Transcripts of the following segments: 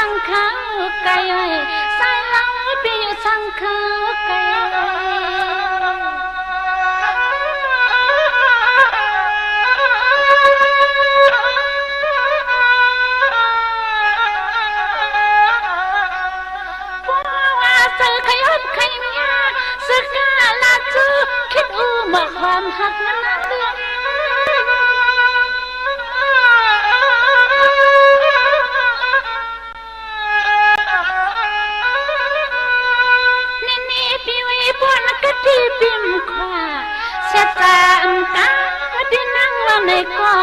งข้าวไก่สายเล่าปีอยู่สังข้าวไก่ความหักนั้นเรื่องนี่ปีวิปนกที่ปิมขวาเสียตามตาที่นั่งว่าในก็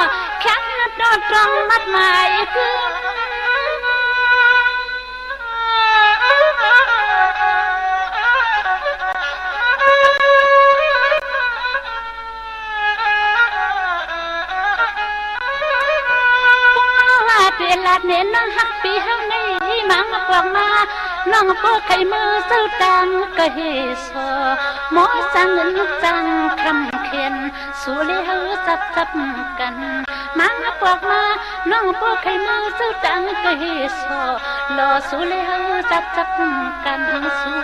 แค่ดอตรงมัดหมายคือลาดเน้นน้องหักปีเฮาในมังกวางมาน้องปอไข่มือเสื้อตังก็เฮซอหมอสังเงินจังคำเขียนสู่เลยเฮาจับกันมังกวางมาน้องปอไข่มือเสื้อตังก็เฮซอรอสู่เลยเฮาจับกันสู่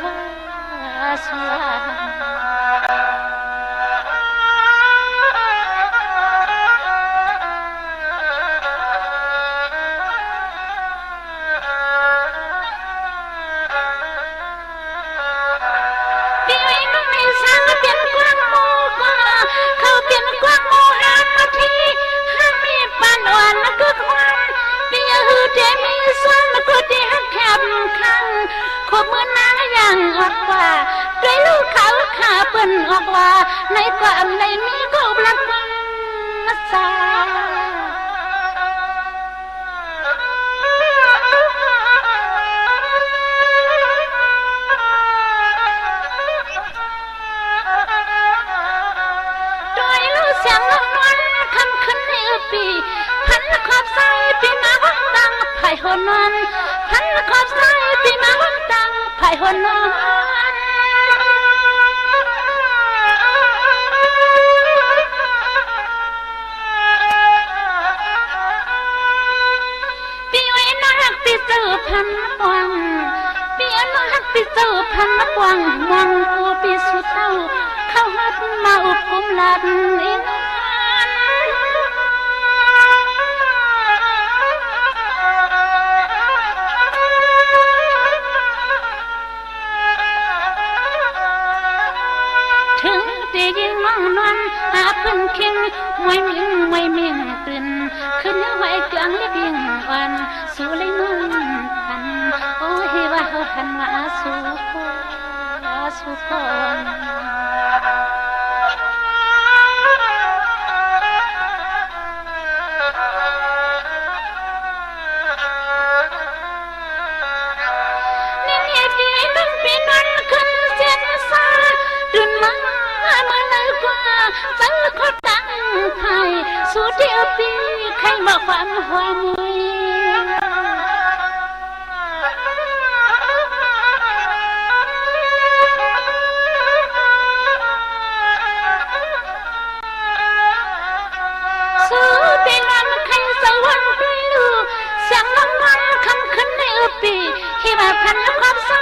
ขบมือน้าอย่างออกว่าด้วยลูกเขาขาเปิ้นออกว่าในความในมีก็บลัดวันนัสาด้วยลูกเสียงลำนวนคำขึ้นในปีพันขอบใส่ปีมาห้องตังไผ่หนอนพันขอบใส่ปีมาห้องตังไผ่หนอนปีไว้นักปีเจอพันปวงปีนักปีเจอพันปวงมองกูปีสุดเท่าเข้าหัดมาอุบกุมลัดอินขึ้นเคียงมวยมิงตื่นขึ้นไหวกลางเล็กยิงอ่อนสู้เลยมึงทันโอ้ยว่าเขาทันว่าสู้คนนี่ปีนึงปีนั้นขึ้นเสียนซาตื่นมาเลยกว่าจังขอตั้งไทยสู้เดียวปีใครมาความหัวมุยสู้เป็นนั้นใครสวรรค์ไปลูกเสียงน้องวันคำขึ้นในปีที่ว่าพันความใส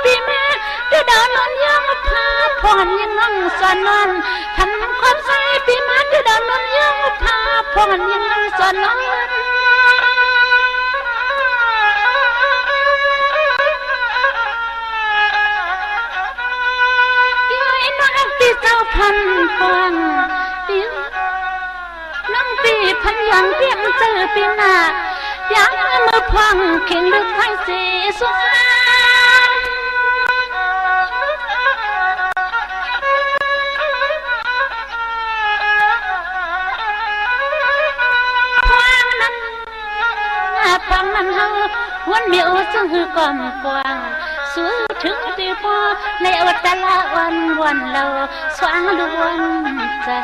ปีแม่เดือดนอนยังพาพรยังนั่งสอนนอนพันความใสปีมาเดือดนอนยังพาพรยังนั่งสอนนอนปีไอ้น้องปีเจ้าพันปวงปีน้องปีพันยังเพียงเจอปีหน้ายังมือพังเข่งลึกให้สีสวยฟังนั้นเฮาวันเมียวซึ่งคือกอมกวางสู้ถึงตีพอในอวตารวันเราสว่างล้วนเจอ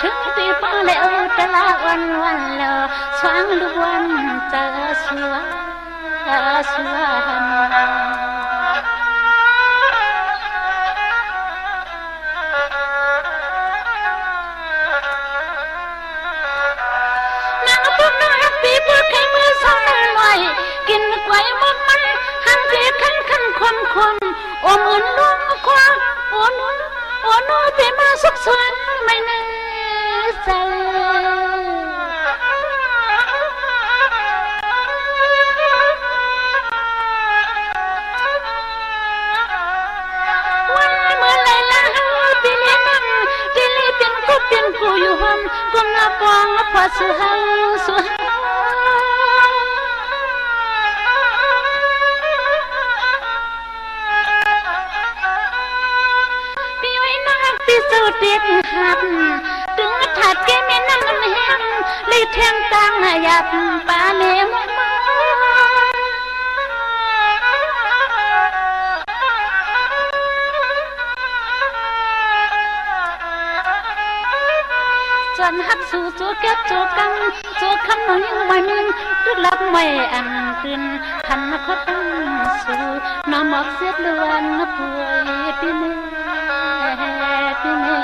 ถึงตีพอในอวตารวันเราสว่างล้วนเจอสวรรค์ปีพวกใครมือสั่นลอยกินไกวมุก กุมนาปองพอสุเฮาสุเฮาปีไว้นักปีสูดเด็ดหัดถึงถัดแกแม่นั่งแหงเลยแทงตังหยับปาเนมมาจนหักสู่จูเก็บจูกังจูคำน้อยยังไม่มึนตุลับไม่อันคืนขันนักตั้งสู่น้ำออกเสียล้วนป่วยปีเน่ปีเน่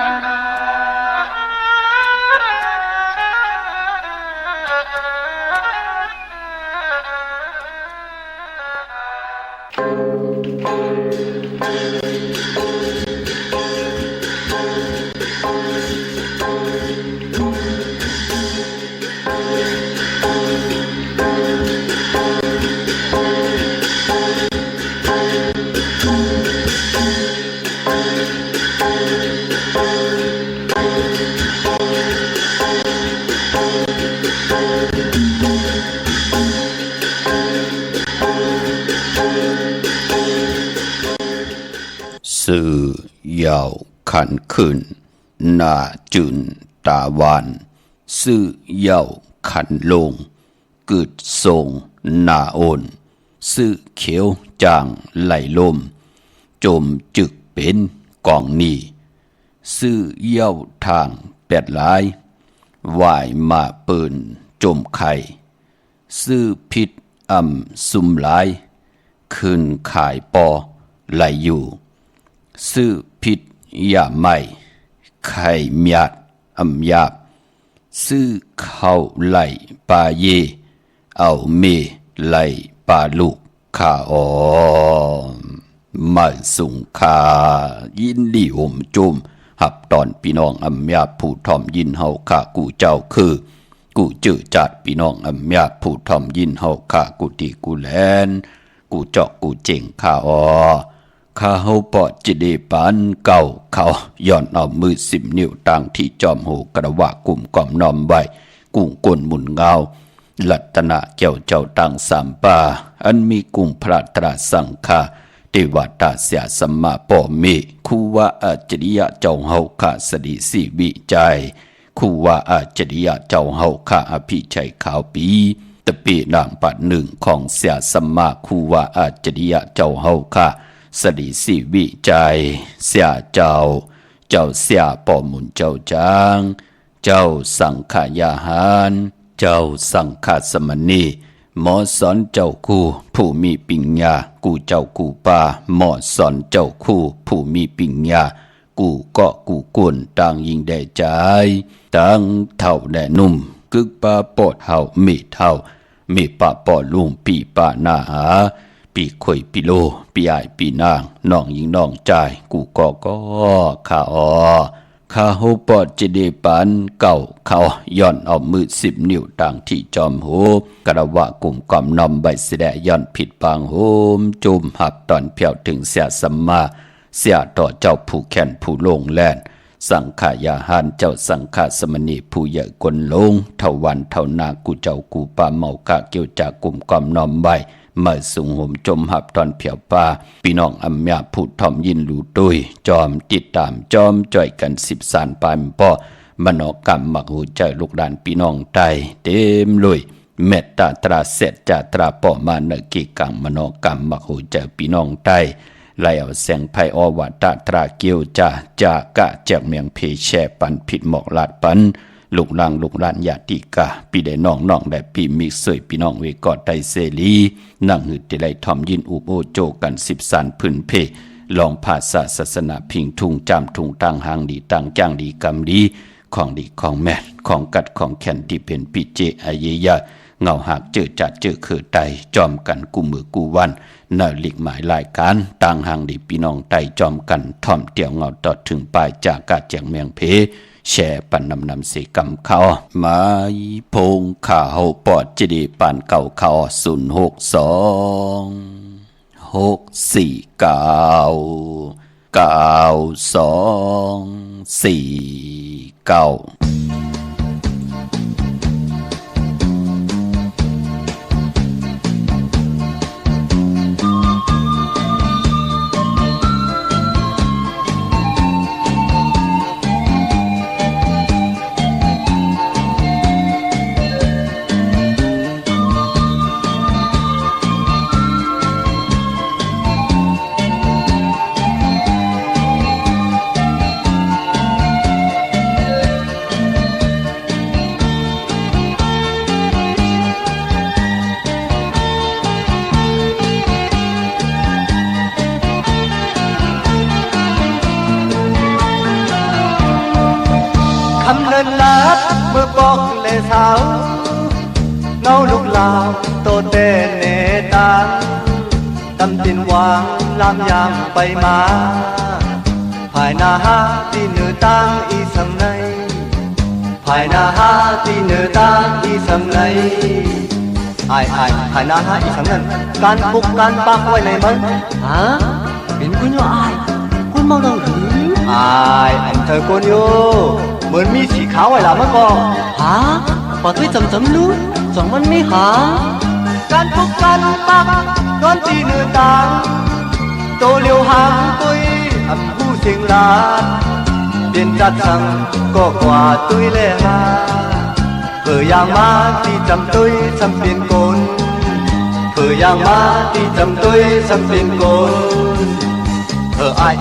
สื่อยาวขันขึ้นหน้าจุนตาวันสื่อยาวขันลงกึดทรงหน้าโอนสื่อเขียวจางไหลลมจมจึกเป็นกองนี้สื่อยาวทางแปดหลายวายมาปืนจมไข่สื่อพิษซุ่มหลายขึ้นขายปอไหลอยู่ซื้อผิดอย่าไม่ไข่เมียดหยาบซื้อเข้าไหลปลาเยเอาเมไหลปลาลูกข้าอมาสุงคายินดีอมจุมหับตอนพี่น้องหยาบผู้ทอมยินเฮาข้ากูเจ้าคือกูจื้อจัดพี่น้องหยาบผู้ทอมยินเฮาข้ากูตีกูแลนกูเจาะกูเจ๋งข้าข้าเฮาปอจิเดปานเก่าเขาย้อนเอามือ10 นิ้วต่างที่จอมหูกระวะกลุ่มก่อมนอมไว้กุ้งกวนหมุนเงาลัตนะเจ้าเจ้าตังสามป่าอันมีกุ้งพระตราสังฆาเทวตาเสียสัมมาปอเมคูวะอาจริยะเจ้าเฮาข้าสดิสิวิจัยคูวะอาจริยะเจ้าเฮาข้าอภิชัยขาวปีตะปีนางปัดหนึ่งของเสียสัมมาคูวะอาจริยะเจ้าเฮาข้าสดิสิวิจัยเสียเจ้าเสียปอมุนเจ้าจางเจ้าสังขยาหารเจ้าสังฆสมณีหมอสอนเจ้าคู่ผู้มีปัญญากูเจ้ากูป่าหมอสอนเจ้าคู่ผู้มีปัญญากูเกาะกูกุนต่างยิงได้ใจต่างเท่าแด่นุ่มกึกปาปอดเฮามีเท่ามีปะปอลุงปีปะหน้าหาปีข่อยปีโลปีอายปีนางน้องยิงน้องใจกูก็ข้าข้าหูปอดจิเดปันเก่าเขาย้อนเอามือ10 นิ้วต่างที่จอมหูกระวะกลุ่มกอมนอมใบเสดย้อนผิดปางโหมจุมหับตอนเพียวถึงเสียสัมมาเสียต่อเจ้าผู้แขนผู้ลงแลนสังขายาหานเจ้าสังฆสมณีผู้ใหญ่กลลงเท่าวันเท่านากูเจ้ากูปาเมากะเกี่ยวจากกลุ่มกอมนอมใบมาสุงห่มจมหับตอนเพียวป่าพี่น้องหยาผู้ทอมยินรู้ตุยจอมติดตามจอมจ่อยกัน10 สานปานป้อมโนกรรมมักหูใจลูกหลานพี่น้องไตเต็มลุยเมตตาตราเสจจาตราป้อมาเนกิกังมโนกรรมมักหูใจพี่น้องไตไล่เอาแสงไพอวัตตราเกียวจากะแจกเมียงเพแช่ปันผิดหมอกลาดปันลูกหลานญาติกาปีได้น้องได้ปีมีเสยพี่น้องเวกอดไตเสลีนั่งหืดที่ไรทอมยินอุโบโจกัน10 สานพื้นเพลองภาษาศาสนาพิงทุงจามทุงตั้งหางดีตั้งจ้างดีกรรมดีของดีของแม่ของกัดของแขนที่เป็นปิเจอเยยะเงาหักเจอจัดเจอคือไตจอมกันกูมือกูวันน่าหลีกหมายรายการต่างหางดีพี่น้องไตจอมกันทอมเตี่ยวเงาตอดถึงปลายจากกาแจงเมียงเพแช่ปันนำสีกำเขาไม้พงข่าวปอดจิดีปานเก่าเขา062 649 9249 sao ngâu lúc lao tô tê nề tang tâm tin quang làm yang bay má phải na ha ti nữ tang y sang nay phải na ha ti nữ tang y sang nay ai phải na ha y sang nay can phục can bạcไว้ในมันฮะเป็นคุณโยอายคุณมองเราหรืออายอันเธอคุณโยเหมือนมีสีขาวไว้ละมันก็ฮะพอถ้วยจำรู้สองมันไม่หาการphục can bạc con ti nữ tang tô liêu hàng tôi âm hu sinh la biên chặt sang có quả tôi lệ ha thời yang ma ti chăm tôi chăm biên côn thời yang ma ti chăm tôi chăm biên côn ai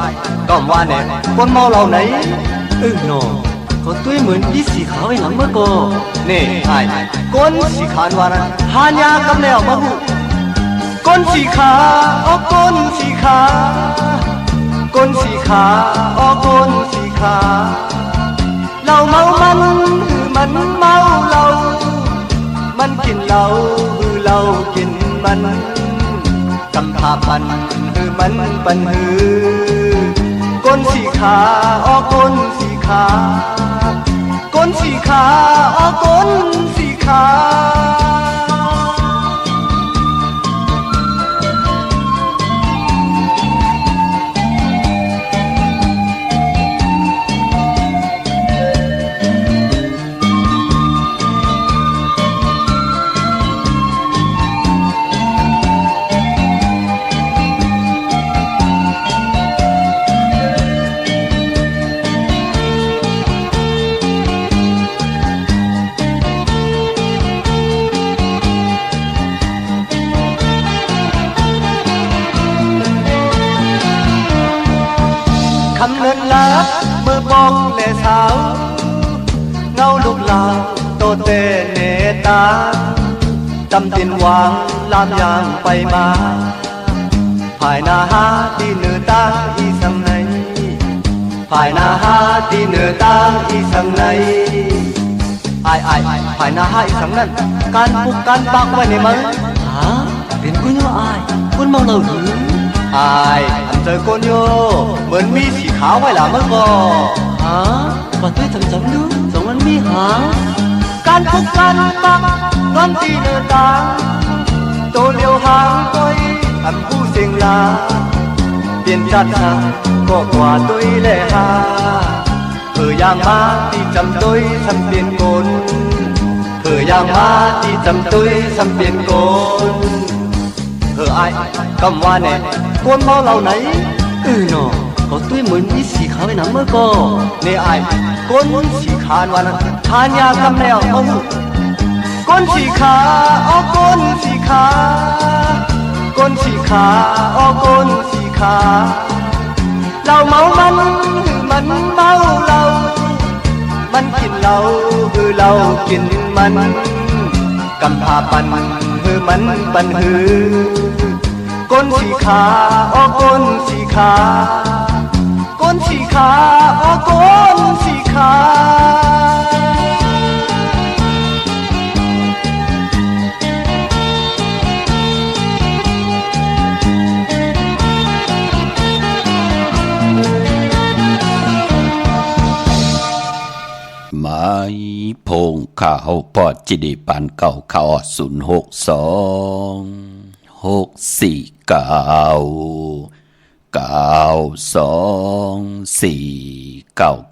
cònว่าเนี่ยคนเมาเหล่าไหนหนอก็ตุ้ยเหมือนยี่สีขาวไอ้หลังเมื่อก่อนนี่ไอ้คนสีขาวว่านั้นหายากำแนวมาหูก้นสีขาอ้อก้นสีขาก้นสีขาอ้อก้นสีขาเราเมามันเมาเรามันกินเราเรากินมันกำพาปันมันปันก้นสีขาอ้อก้นสีขาก้นสีขาอ้อก้นสีขาคำเนินลับเมื่อปองและสาวเงาลูกลาวโตเตเนตาจำตินวางลามยางไปมาภายนาฮาที่เนื้อตาอีสังในภายนาฮาที่เนื้อตาอีสังในไอภายนาฮาอีสังนั้นการปุกการปักไว้ในมือฮะเป็นคุณโยอายคุณมองเราหรืออายอันเจอคนโยเหมือนมีสีขาวไว้ละเมื่อก่อนฮะว่าด้วยจำดูสองมันมีหาการพบกันปักนอนตีเนื้อตาโตเลียวหางก้อยอันผู้เสียงลาเปลี่ยนจัดทางก็กว่าตัวแหล่หาอย่างมาที่จำตัวซ้ำเปลี่ยนโกนอย่างมาที่จำตัวซ้ำเปลี่ยนโกนไอ้คำว่าเนี่ยคนเมาเหล่าไหนเนาะก็ตุ้ยเหมือนมีสีขาวในหนังเมื่อก่อนเนี่ยไอ้คนสีขาววันนั้นทานยาคำแนวเอาคนสีขาวอ๋อคนสีขาวคนสีขาวอ๋อคนสีขาวเราเมามันเมาเรามันกินเราเรากินมันกำพาปันมันปันก้นสีขาอ้อก้นสีขาก้นสีขาอ้อก้นสีขาไม้พงข่าวปอดจิดีปานเก่าข่าว626464924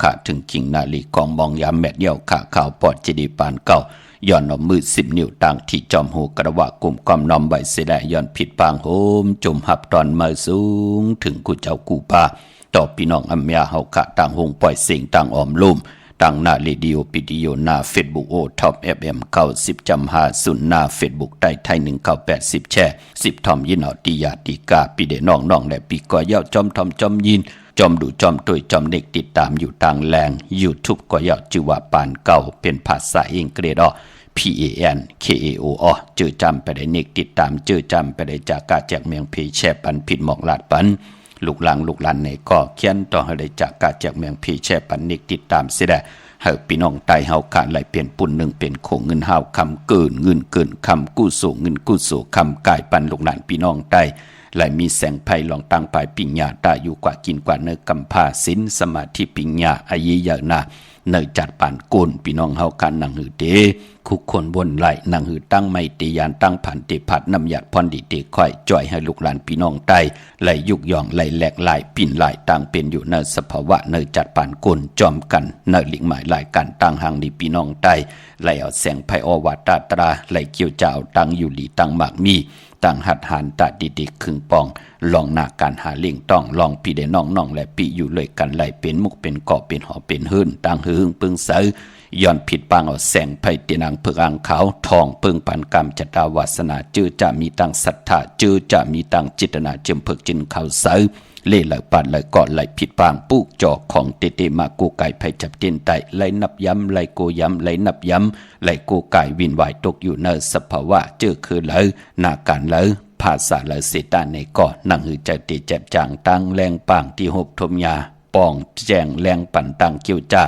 ค่ะถึงจริงนาลีกองมองยามแมดเดี่ยวค่ะข่าวปอดจิดีปานเก่าย้อนเอามือ10 นิ้วต่างที่จอมหูกระวะกลุ่มกอมนอมใบเสดย้อนผิดปางโฮมจมหับตอนมาสูงถึงกูเจ้ากูป่าต่อพี่น้องอัมยาเฮาค่ะต่างหงปล่อยเสียงต่างออมลุ่มต่างหน้าเรดิโอปิดิโอหน้าเฟซบุ๊กโอท็อป FM 90.50หน้าเฟซบุ๊กใต้ไทย1980แชร์10ทอมยินเอาติยาติกาปีเดน้องและปีก่อยาวจอมทอมจอมยินจอมดูจอมตุยจอมเด็กติดตามอยู่ต่างแรง YouTube ก็ยาวชื่อว่าปานเก่าเป็นภาษาอังกฤษPANKAO เจอจำไปได้เน็กติดตามเจอจำไปได้จากกาแจกเมียงเพแชร์ปันผิดหมอกลาดปันลูกหลังในก็เขียนต่อให้ได้จากกาแจกเมียงเพแชร์ปันเน็กติดตามเสียได้ เฮาพี่น้องใต้เฮาขาไหลเปลี่ยนปุ่นหนึ่งเป็นโขงเงินห้าวคำเกินเงินเกินคำกู้สู่เงินกู้สู่คำกายปันลูกหลานพี่น้องใต้ไหลมีแสงไพ่ลองตั้งปลายปิญญาตาอยู่กว่ากินกว่าเนื้อกำพาศีลสมาธิปิญญาอายียานาเนื้อจัดปานกุนพี่น้องเฮากันนังหือเดคุกคนบนไหลนังหือตั้งไม่ตียานตั้งผ่านเตผัดน้ำหยาดพรดีเตค่อยจ่อยให้ลูกหลานพี่น้องใต้ไหลยุกย่องไหลแหลกไหลปิ่นไหลต่างเป็นอยู่ในสภาวะเนื้อจัดปานกุนจอมกันเนื้อลิงหมายหลายกันตั้งห่างดีพี่น้องใต้ไหลเอาแสงไพ่อวตาตราไหลเกี่ยวเจ้าตั้งอยู่หลีตั้งหมากมีตั้งหัดหานตาดีๆครึ่งปองลองหน้าการหาเลี่ยงต้องลองพี่ได้น้องและพี่อยู่เลยกันไหลเป็นมุกเป็นเกาะเป็นหอเป็นหื่นตั้งหึงปึงเสือย้อนผิดปางเอาแสงไพ่ตีนางเผือกอ่างขาวทองปึงปันกรรมจตาวาสนาจื้อจะมีตั้งศรัทธาจื้อจะมีตั้งจิตนาจึมเผือกจินเขาเสือเล่ไหลปานไหลเกาะไหลผิดปางปุกจอกของเตมากูไก่ไพ่จับเตียนไตไหลนับย้ำไหลโกย้ำไหลนับย้ำไหลกูไก่วินไหวตกอยู่ในสภาวะเจอคือไหลหน้าการไหลภาษาละเสตาในก่อนังหือใจติเจ็บจางตั้งแรงปางที่หบทมยาปองแจงแรงปั่นตั้งเกี่ยวจ้า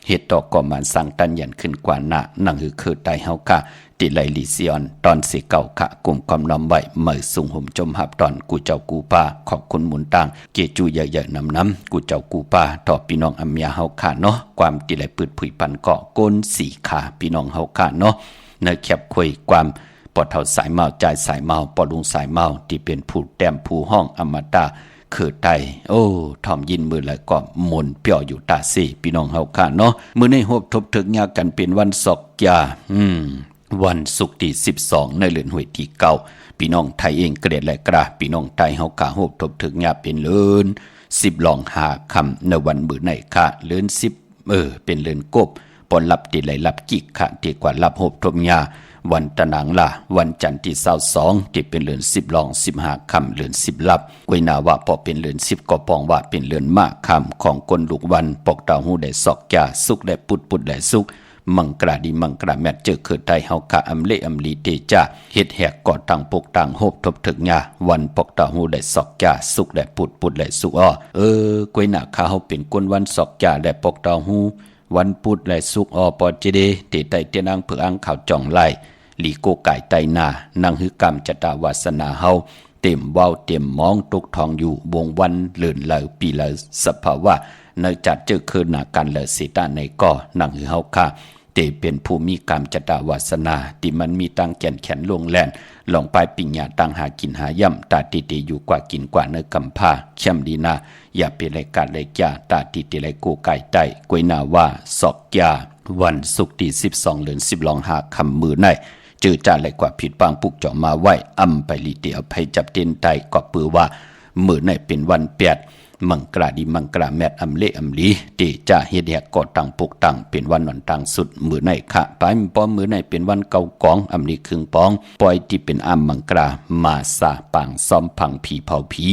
เหตุต่อก่อมันสั่งตันยันขึ้นกว่าหน้านังหือคือไตเฮากะติไลลิซิออนตอนสีเก่าขะกลุ่มความน้อมไหวเมื่อสุงห่มจมหับตอนกูเจ้ากูปาขอบคุณหมุนตังเกจูใหญ่ๆน้ำกูเจ้ากูปาต่อพี่น้องอัมยาเฮาขาเนาะความติไลปืดผุยปันเกาะก้นสีขาพี่น้องเฮาขาเนาะเนื้อแคบคุยความปอดเท่าสายเมาใจสายเมาปอดลุงสายเมาที่เป็นผู้แต้มผู้ห้องอมตะคือไตโอ้ทอมยินมือแล้วก็หมุนเปี่ยวอยู่ตาสี่พี่น้องเฮาค่ะเนาะมื้อในหบทบถึกยากันเป็นวันศอกยาวันศุกร์ที่12ในเดือนหวยที่9พี่น้องไทยเองเกรดและกระพี่น้องไทยเฮากะหบทบถึกยาเป็นเลือน10ลองหาคำในวันมื้อในค่ะเลือน10เป็นเลือนกบปอนรับติไหลรับกิกค่ะที่กว่ารับหบทบยาวันตะนางล่ะวันจันทร์ที่22ที่เป็นเดือน10ลอง15ค่ำเดือน10ลับกวยนาว่าพอเป็นเดือน10ก็ปองว่าเป็นเดือนมะค่ำของคนลูกวันปอกดาวฮู้ได้ซอกยาสุกได้ปุดได้สุกมังกราดีมังกราแม่เจอคือไทยเฮากะอำเลอำลีเตจ้าเฮ็ดแหกก่อตั้งปกตั้งโฮบทบถึกญาวันปอกดาวฮู้ได้ซอกยาสุกได้ปุดได้สุกกวยนาข้าเฮาเป็นคนวันซอกยาได้ปอกดาวฮู้วันปุดและสุกปอเจเดเตไตเตนางเผือกอ่างข่าวจ่องไล่ลีโกไก่ไตนานังหือกรรมจตาวาสนาเฮาเต็มเว้าเต็มมองตกทองอยู่วงวันเลื่อนไหลปีไหลสภาวะในจัดเจอคืนหน้ากันและสิตาในก่อนังหือเฮาค่ะเตเป็นผู้มีกรรมจตาวาสนาที่มันมีตั้งแก่นแขนลงแล่นลองไปปิญญาตั้งหากินหาย่ำตาติอยู่กว่ากินกว่าเนื้อกำผ้าเข้มดีนาอย่าเป็นรายการรายจ่าตาติไรกูไก่ไตกวยนาว่าศอกยาวันศุกร์ที่12เดือน10ลองหาคำมือในเจอจ่าเลยกว่าผิดปางปุกเจาะมาไว้อำไปลีเดียวไปจับเต้นไตก็ปือว่ามือในเป็นวันเปียดมังกราดีมังกราแมดอำเลอำลีเตจ่าเฮ็ดแหกก่อตั้งปุกตั้งเป็นวันนอนตั้งสุดมือในค่ะไปปอมือในเป็นวันเก่ากองอำลีครึ่งปองปล่อยที่เป็นอำมังกรามาซาปางซ้อมพังผีเผาผี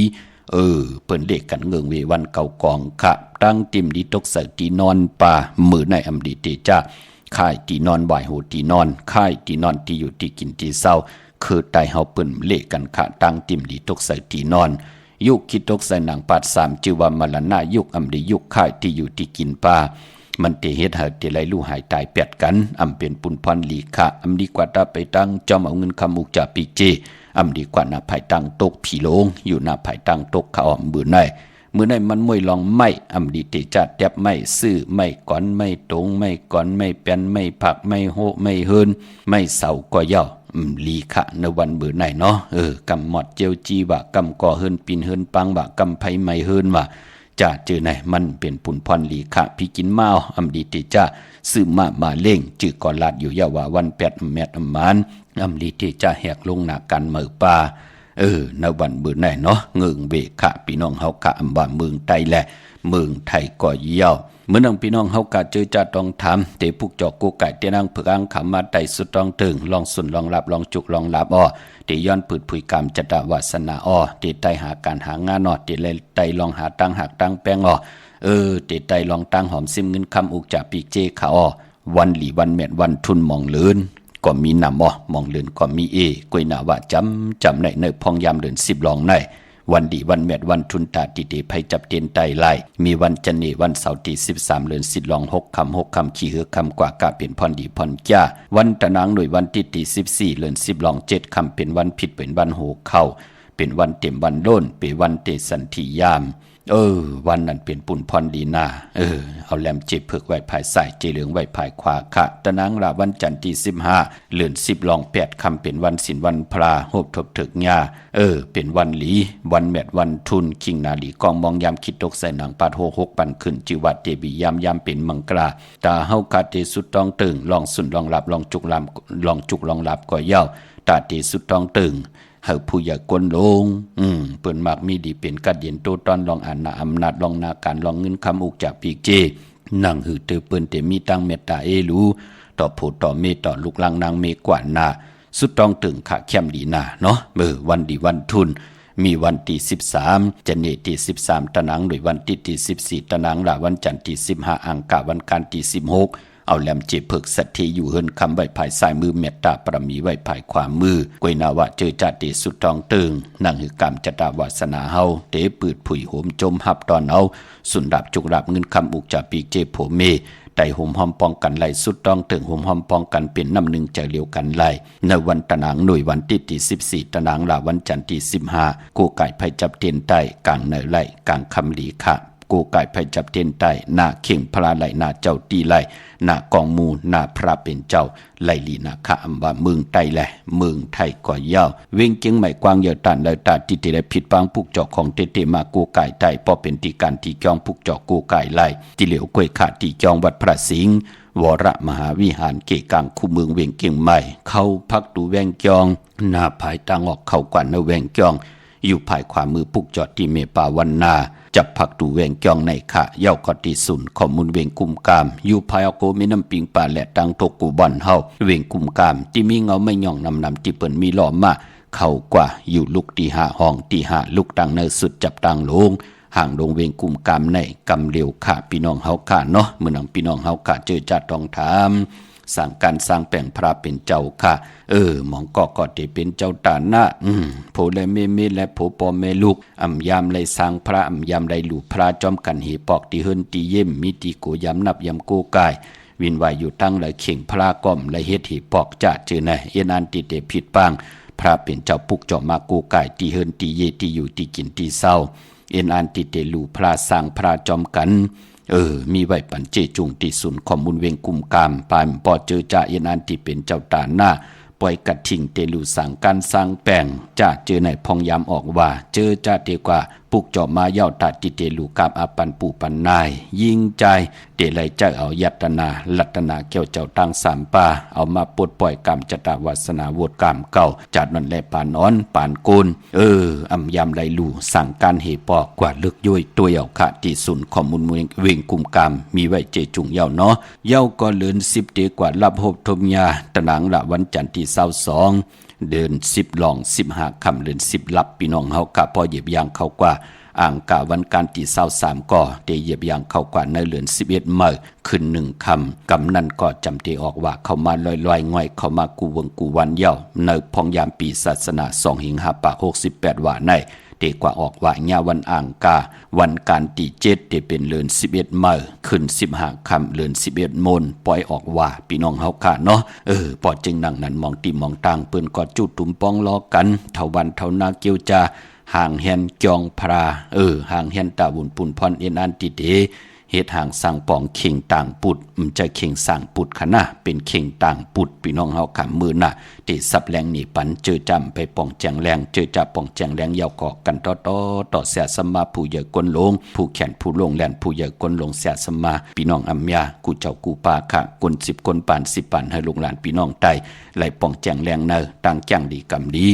เปิ้นเลขกันเงิงเววันเก่ากองค่ะตั้งติมดีตกใส่ตีนอนป่ามือในอำลีเตจ่าค่ายตีนอนบ่ายโหตีนอนค่ายตีนอนที่อยู่ที่กินที่เศร้าคือไตเฮาเปิ้นเลขกันค่ะตั้งติมดีตกใส่ตีนอนยุคคิดตกใส่หนังปาด3ชื่อว่ามรณะยุคอำลียุคค่ายที่อยู่ที่กินป่ามันเตเฮ็ดให้เตไหลลู่หายตายแปดกันอำเป็นปุนพรลีค่ะอำดีกว่าตาไปตั้งจอมเอาเงินคำมุกจากปีเจอำดีกว่าหน้าภายตั้งตกผีโลงอยู่หน้าภายตั้งตกขะอ้อมมือในมันมวยลองไม่อำดีเตจัดแทบไม่ซื้อไม่ก่อนไม่ตรงไม่ก่อนไม่แป้นไม่ผักไม่โหไม่เฮินไม่เสาก็ย่อลีขะในวันเบื่อไหนเนาะกำหมดเจียวจีว่ากำก่อเฮินปินเฮินปังว่ากำไผไม่เฮินว่าจะเจอไหนมันเป็นปุ่นพรลีขะพี่กินเมาอำดีเตจ้าซื้อมาเล่งจื่อก่อนลาดอยู่ยาว่าวันแปดแมดอำมานอำดีเตจ้าแหกลงหน้ากันมือป่าในวันเบื่อไหนเนาะเงิงเบขะพี่น้องเฮากะอำว่าเมืองไทยแหละเมืองไทยก็เย่าเมื่อนังพี่น้องเฮากะเจอจะต้องถามเตพุกจอกกูไก่เตนางเผือกอ่างขำมาไต่สุดต้องถึงลองสุนลองรับลองจุกลองรับเตย้อนปืดผุยกรรมจตวาสนาเตไตหาการหางานเตเลยไตลองหาตั้งหักตั้งแป้งเตไตลองตั้งหอมซิมเงินคำอุกจากปีเจขาวันหลีวันเม็ดวันทุนมองเลือนก็มีนำมองเลือนก็มีกวยนาว่าจำในพองยามเดือน10ลองใน วันดีวันแมดวันทุนตาติเตภัยจับเตียนไตไล่มีวันจันเนวันเสาร์ที่13เดือน10ลอง6คำขี้เหือคำกว่ากะเป็นพรดีพรจ้าวันตะนางหน่วยวันที่14เดือน10ลอง7คำเป็นวันผิดเป็นวันโหเข้าเป็นวันเต็มวันโล้นเป็นวันเตสันติยามวันนั้นเป็นปุ่นพรดีนาเอาแหลมเจ็บเผือกไว้ภายซ้ายเจเหลืองไว้ภายขวาค่ะตะนางละวันจันทร์ที่15เดือน10ลอง8คำเป็นวันศีลวันพระโหบทบถึกญาเป็นวันหลีวันแมดวันทุนคิงนาลีกองมองยามคิดตกใส่หนังปาด6ปันขึ้นจิวัดเตบียามเป็นมังกราตาเฮากาเตสุดต้องตึงลองสุนลองหลับลองจุกลองหลับก็เย้าตาเตสุดต้องตึงเฮาผู้ใหญ่กวนลงเปิ้นมักมีดีเป็นกัดเย็นโตตอนลองอ่านนาอำนาจลองนาการลองเงินคำอุกจากปีกเจนั่งหือเตอเปิ้นเตมีตั้งเมตตาเอรูต่อผู้ต่อเมต่อลูกลังนางเมกว่านาสุดต้องตึงขะเข้มดีนาเนาะวันดีวันทุนมีวันที่13จันเนที่13ตะนังด้วยวันที่14ตะนังละวันจันทร์ที่15อังคารวันการที่16เอาแหลมเจ็บเพิกสัตย์อยู่เฮินคำไว้ภายซ้ายมือเมตตาปรมีไว้ภายขวามือกวยนาวะเจอจัดเตสุดทองตึงนั่งหือกรรมจตาวาสนาเฮาเตปืดผุยโหมจมหับตอนเอาสุนดับจุกดับเงินคำอุกจากปีกเจโผเมไต่ห่มหอมป้องกันไหลสุดต้องถึงห่มหอมป้องกันเป็นน้ำหนึ่งใจเลียวกันไหลในวันตะนางหน่วยวันที่14ตะนางละวันจันทร์ที่15กูไก่ไผจับเตียนไตกลางเนยไหลกลางคำหลีค่ะกูไก่ไผจับเตียนไตหน้าเข่งพลาไหลหน้าเจ้าตีไหลหน้ากองมูหน้าพระเป็นเจ้าไหลลีนาคะอำว่าเมืองไตแหละเมืองไทยก็ยาวเวียงเจียงใหม่กวางยาวตันเลยตาติเตได้ผิดบางพุกจอกของเตมากูไก่ไตพอเป็นที่การที่จองพุกจอกกูไก่ไหลที่เหลียวกล้วยขาดที่จองวัดพระสิงห์วรมหาวิหารเกกางคู่เมืองเวียงเจียงใหม่เข้าพักดูแวงจองหน้าภายตางออกเข้ากว่าในแวงจองอยู่ภายขวามือพุกจอดที่เมปาวันนาจับผักดูเวงจองในขะเย้ากอติสุนข้อมูลเวงกุมกามอยู่ภายอโกมีน้ำปิงป่าและตังตกกูบอนเฮาเวงกุมกามที่มีเงาไม่ย่องนำที่เปิ้นมีล้อมมาเข้ากว่าอยู่ลุกที่5ห้องที่5ลุกตังในสุดจับตังลงห่างลงเวงกุมกามในกำเร็วขะพี่น้องเฮาขะเนาะมื้อนังพี่น้องเฮาขะเจอจัดต้องถามสร้างการสร้างแปลงพระเป็นเจ้าค่ะหมองก็ได้เป็นเจ้าตาหน้าโผและเมและโผปอแม่ลูกอ่ำยามเลยสร้างพระอ่ำยามได้ลูกพระจอมกันเหปอกที่เฮินตีเยี่ยมมีตีโกยำนับยำโกกายวินวายอยู่ตั้งเลยเข่งพระก้อมและเฮ็ดเหปอกจะเจอในเอ็นอันติเตผิดปังพระเป็นเจ้าปุกเจ้ามาโกกายที่เฮินตีเยที่อยู่ที่กินที่เศร้าเอ็นอันติเตลูพระสร้างพระจอมกันมีไว้ปันเจจุงที่สุนข้อมูลเวงกุมกามปานปอเจอจ่าเอ็นอันที่เป็นเจ้าตาหน้าปล่อยกัดทิ้งเตลูสั่งการสร้างแป้งจ่าเจอในพองยามออกว่าเจอจ่าเตกว่าปุกเจาะมาเย้าตัดติเตลูกามอาปันปูปันนายยิงใจเตไลใจเอายัตนาลัตนาเกี่ยวเจ้าตั้ง3ป่าเอามาปลดปล่อยกรรมจตาวาสนาโวดกรรมเก่าจัดนั่นแลปานอนปานโกนอำยามไลลูสั่งการเหปอกกว่าเลือกย่อยตัวเยาขะที่สุนข้อมูลเวงกุมกรรมมีไว้เจจุงเย้าเนาะเย้าก็เลือน10เตกว่ารับหบทมยาตะหนังละวันจันทร์ที่22เดือน10ลอง15ค่ำเดือน10ลับพี่น้องเฮากะพอเหยียบยางเข้ากว่าอ่างกะวันการที่23ก็เตเหยียบยางเข้ากว่าในเดือน11มื้อขึ้น1คำกำนั้นก็จำเตออกว่าเข้ามาลอยๆง่อยเข้ามากูวงกูวันเย้าในพองยามปีศาสนา2หิง5ปะ68ว่าในเตกว่าออกว่าญาวันอ่างกาวันการที่7เตเป็นเดือน11มื้อขึ้น15ค่ำเดือน11โมนปล่อยออกว่าพี่น้องเฮาค่ะเนาะพอจึงนั่งนั้นมองติมองต่างเปิ้นก็จุดตุ่มปองล้อกันเท่าวันเท่านาเกียวจาห่างแฮนจองพราห่างแฮนตาบุญปุนพรเอ็นอันติเตเฮ็ดห่างสั่งปองเข่งต่างปุดจะเข่งสั่งปุดขนะเป็นเข่งต่างปุดพี่น้องเฮาขำมือน่ะติสับแรงนี่ปันเจอจำไปปองแจงแรงเจอจับปองแจงแรงยาวเกาะกันต่อเสียสมาผู้ใหญ่กวนลงผู้แขนผู้ลงแลนผู้ใหญ่กวนลงเสียสมาพี่น้องอัมยากูเจ้ากูปาค่ะกวน10กวนปาน10ปานให้ลูกหลานพี่น้องไตไหลปองแจงแรงเนอตั้งแจ้งดีกำดี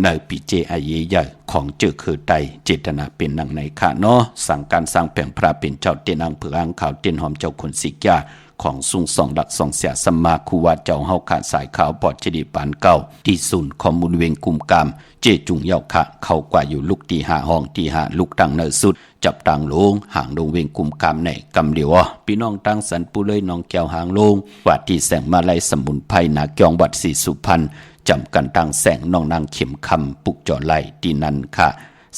ในปีเจอาเยใหญ่ของเจอคือไตเจตนาเป็นนังในค่ะเนาะสั่งการสร้างแผงพระเป็นเจ้าเตียนอังเผืออังขาวเตียนหอมเจ้าคนสิกยาของสุงสองดักสองเสียสมาคูวาเจ้าเฮาขาดสายขาวปอดเจดีปานเก่าที่ศูนย์ข้อมูลเวงกุมกามเจจุงเย้าค่ะเข้ากว่าอยู่ลุกที่5ห้องที่5ลุกตั้งเนอสุดจับตังลงห่างลงเวงกุมกามในกำเดียวพี่น้องตั้งสันปุเลยน้องแก้วห่างลงวัดที่แสงมาลัยสมุนไพรนาเกียงวัดศรีสุพรรณจำกันตั้งแสงน้องนางเข็มคำปุกจ่อไหลที่นั่นค่ะ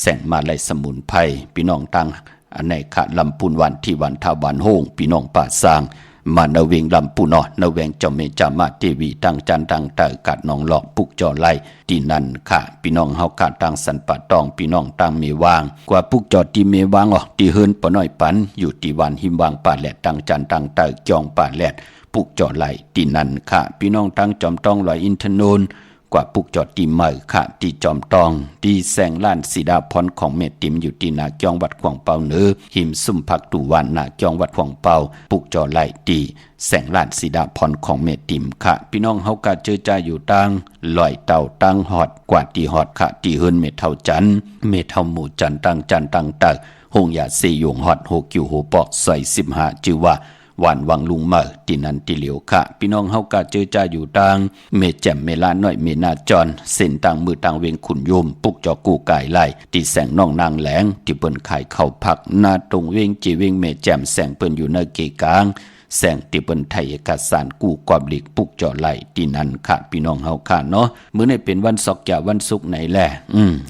แสงมาไลสมุนไพรพี่น้องตังอันในขะลำปูนวันที่วันท่าวันโฮงพี่น้องป่าสร้างมาเนเวงลำปูนเนเวงเจ้าเมจามาเทวีตังจันตังเตอกัดน้องหลอกปุกจอไลที่นั่นค่ะพี่น้องเฮากะตังสันปะตองพี่น้องตังเมวางกว่าปุกจอที่เมวางที่เฮินปะน้อยปันอยู่ที่วันหิมวางป่าแหลดตังจันตังเตอจองป่าแหลดปุกจอไลที่นั่นค่ะพี่น้องตังจอมตองลอยอินทนนกว่าปุกจอดตีใหม่ค่ะที่จอมตองที่แสงล้านสีดาพรของเมติมอยู่ที่นาจองวัดขวางเปาเนื้อหิมซุ่มผักตูวันนาจองวัดขวางเปาปุกจอไล่ตีแสงล้านสีดาพรของเมติมค่ะพี่น้องเฮากะเจอใจอยู่ตังลอยเต่าตังหอดกว่าตีหอดค่ะตีเฮินเมเท่าจันเมเท่าหมู่จันตังจันตังตักหงยาเสยงหอดโหกิวโหปอกใส่15จือว่าหวานวังลุงเมื่อที่นันที่เหลียวค่ะพี่น้องเฮากะเจอจ่าอยู่ตังเมแจ่มเมลาน้อยเมนาจรเส้นตังมือตังเวงขุนโยมปุกจอกูกายไล่ที่แสงน้องนางแหลงที่เปิ้นขายเข้าพักนาตรงเวงจีเวงเมแจ่มแสงเปิ้นอยู่ในเกกลางแสงที่เปิ้นไทยเอกสารกู้ความหลีกปุกจอไล่ที่นั่นค่ะพี่น้องเฮาค่ะเนาะมื้อนี้เป็นวันศอกยาวันศุกร์ไหนแล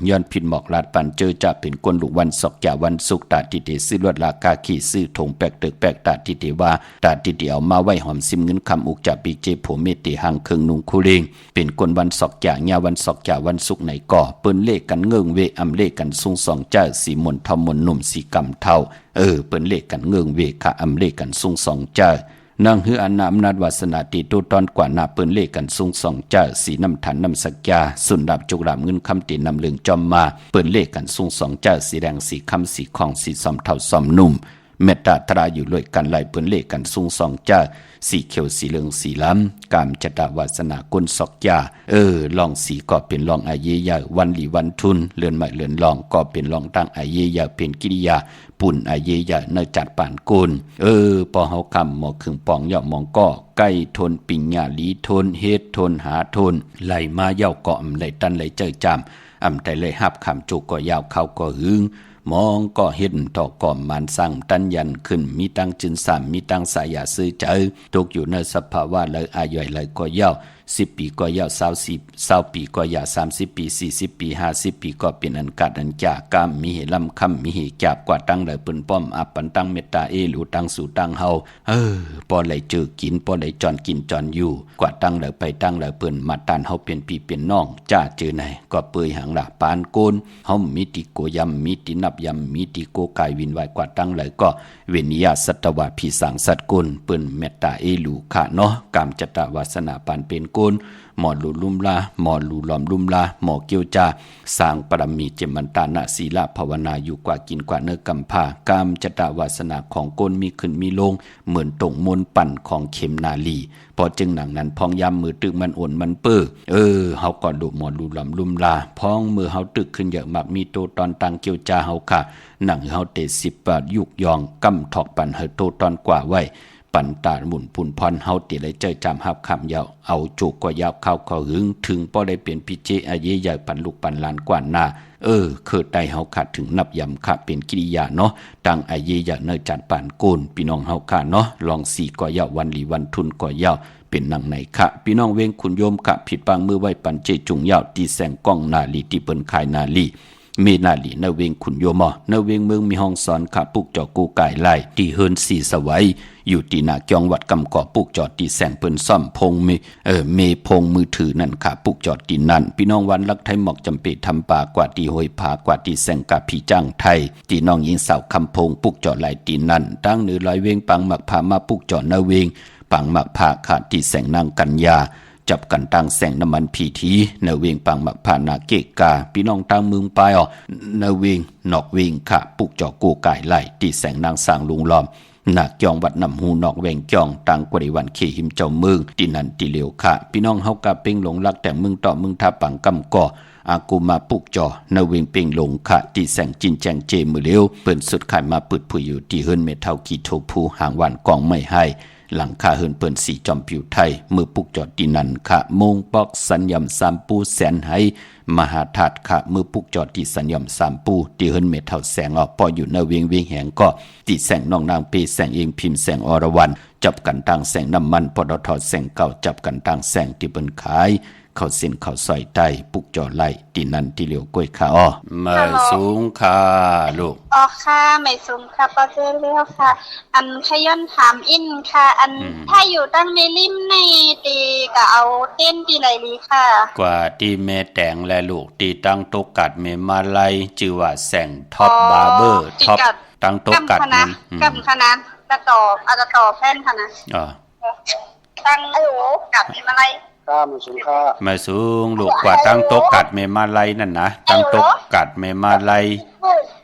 ย้อนผิดหมอกลาดปันเจอจะเป็นคนลูกวันศอกยาวันศุกร์ตาติเตซื้อลวดลากาขี้ซื้อถงแปกตึกแปกตาติเตว่าตาติเตเอามาไว้หอมซิมเงินคำอุกจะปีเจผัวเมติหังเครื่องนุงคุเรงเป็นคนวันศอกยาญาวันศอกยาวันศุกร์ไหนก่อเปิ้นเลขกันเงิงเวอำเลขกันซุงสองเจ้าสีมนทมนหนุ่มสีกำเท่าเปิ้นเลขกันเงิงเวค่ะอำเลขกันซุงสองเจ้านางฮืออันนาอำนาจวาสนาติตุตอนกว่านาเปิ้นเลขกันซุงสองเจ้าสีน้ำทันน้ำสักยาสุนดับจุกดาบเงินคำตีนำเลืองจอมมาเปิ้นเลขกันซุงสองเจ้าสีแดงสีคำสีของสีซอมเท่าซอมนุ่มเมตตาตราอยู่ลอยกันไหลเปิ้นเลขกันซุงสองเจ้าสีเขียวสีเหลืองสีล้ำกามจตาวาสนากุลศอกยาลองสีก็เป็นลองอาเยยาวันหลีวันทุนเลือนใหม่เลือนลองก็เป็นลองตั้งอาเยยาเป็นกิริยาปุ่นอาเยยาเนจัดป่านกุลพอเฮาคำหมอขึงปองย่อมองก็ใกล้ทนปิญญาลีทนเฮ็ดทนหาทนไหลมาเย่าเกาะไหลตันไหลเจอจำแต่เลยหับคำจุกก็ยาวเข้าก็หึงมองก็เห็นต่อก่อมมันสั่งตันยันขึ้นมีตังจึนสามมีตังสายาซื้อเจอตกอยู่ในสภาวะเลยอายุเลยก็ยาว10 ปีก็ยาว20ปีก็ยาว30 ปี40 ปี50 ปีก็เป็นอันกัดอันจากกามมีเหลำคำมีเหจากกว่าตั้งเลยปืนป้อมอับปันตั้งเมตตาหรือตั้งสู่ตั้งเฮาพอเลยเจอกินพอเลยจอนกินจอนอยู่กว่าตั้งเลยไปตั้งเลยปืนมาตานเฮาเป็นปีเป็นน้องจ้าเจอไหนก็เปื่อยหางละปานโกนเฮามีติโกยำมีตินับยำมีติโกกายวินไว้กว่าตั้งเลยก็เวนิยาสัตวะผีสังสัตกุลปืนเมตตาหรือค่ะเนาะกามจตวาสนาปานเป็นหมอลูลุ่มลาหมอลูหลอมลุ่มลาหมอเกียวจาสร้างปรมีเจมันตานะศีลภาวนาอยู่กว่ากินกว่าเนื้อกำพากามจตวาสนาของกลมีขึ้นมีลงเหมือนตรงมนปั่นของเข็มนาลีพอจึงหนังนั้นพองยามมือตึกมันอ่อนมันเปื้อเฮาก็ดูหมอลูหลอมลุ่มลาพองมือเฮาตึกขึ้นเยอะมากมีโตตอนตังเกียวจาเฮาค่ะหนังเฮาเต10 บาทยุกยองกำถอกปั่นเฮาโตตอนกว่าไว้ปันตาหมุนพุนพรเฮาติเลยเจอจำหับคำยาวเอาจุกก็ยาวเข้าขอหึงถึงป้อได้เปลี่ยนพิเจอาเยใหญ่ปันลูกปันลานกว่าหน้าเกิดได้เฮาขาดถึงนับยำค่ะเป็นกิริยาเนาะตั้งอาเยใหญ่เนจัดปานโกนพี่น้องเฮาค่ะเนาะลองสีก็ยาววันหลีวันทุนก็ยาวเป็นนังไหนค่ะพี่น้องเวงคุณโยมค่ะผิดปางมือไว้ปันเจจุงยาวตีแสงกล้องนาลีที่เปิ้นขายนาลีเมนาลีนเวงขุนโยมนเวงเมืองมีห้องสอนค่ะปุกจอกูกายไล่ที่เฮินสีสวัยอยู่ที่นาจองวัดกำก่อปุกจอดที่แสงเปิ้นซ่อมพงเมพงมือถือนั่นค่ะปุกจอดที่นั่นพี่น้องวันลักไทยหมอกจำเปทำป่ากว่าที่ห้อยผากว่าที่แสงกะผีจ้างไทยที่น้องยิงสาวคำพงปุกจอดไหลที่นั่นตั้งเหนือลอยเวงปังหมักพามาปุกจอดนเวงปังหมักพาค่ะที่แสงนางกัญญาจับกันตั้งแสงน้ำมันพีทีเนเวงปังมักผ่านนาเกกาพี่น้องตั้งเมืองไปเนเวงนอกเวงค่ะปุกจอกูกายไหลที่แสงนางสร้างลุงล้อมนาจองวัดนำหูนอกเวงจองตั้งกริวันเขหิมเจ้าเมืองที่นั่นที่เหลียวค่ะพี่น้องเฮากะเป่งหลงรักแต่เมืองต่อเมืองท่าปังกำก่ออากูมาปุกจอเนเวงเป่งหลงค่ะที่แสงจินแจงเจมือเลี้ยวเปิ้นสุดขายมาปืดผู้อยู่ที่เฮิรนเมทัลกีโทภูหางวันกองไม่ให้หลังคาเฮินเปิ้นสีจอมผิวไทยมือปุกจอดดินันค่ะมงปอกสัญญำ3 ปูแสนไหมหาธาตุค่ะมือปุกจอดที่สัญญำ3 ปูที่เฮินเมทัลแสงปออยู่ในเวียงแหงก็ติแสงน้องนางเปแสงเองพิมพ์แสงอรวรรณจับกันทางแสงน้ำมันปตทแสงเก่าจับกันทางแสงที่เปิ้นขาย เข้าเส้นเข้าซอยใต้ปุกจอไล่ตีนันที่เหลียวก้วยค่ะอ้อมาสูงค่ะลูกอ๋อค่ะไม่สูงค่ะปอเจเลี้ยวค่ะอันขย้อนถามอินค่ะอันถ้าอยู่ตั้งในริมในตีก็เอาเต้นตีไหลลีค่ะกว่าตีแม่แต่งและลูกตีตั้งโตกัดเมมาไลชื่อว่าแสงท็อปบาร์เบอร์ท็อปตั้งโตกัดกับคณะตะตอบอาจจะตอบแฟนค่ะนะอ๋อตั้งกับเมมาไลมาสูงค่ะมาสูงลูกกว่าตั้งโตกัดเมมาไลนั่นนะตั้งโตกัดเมมาไล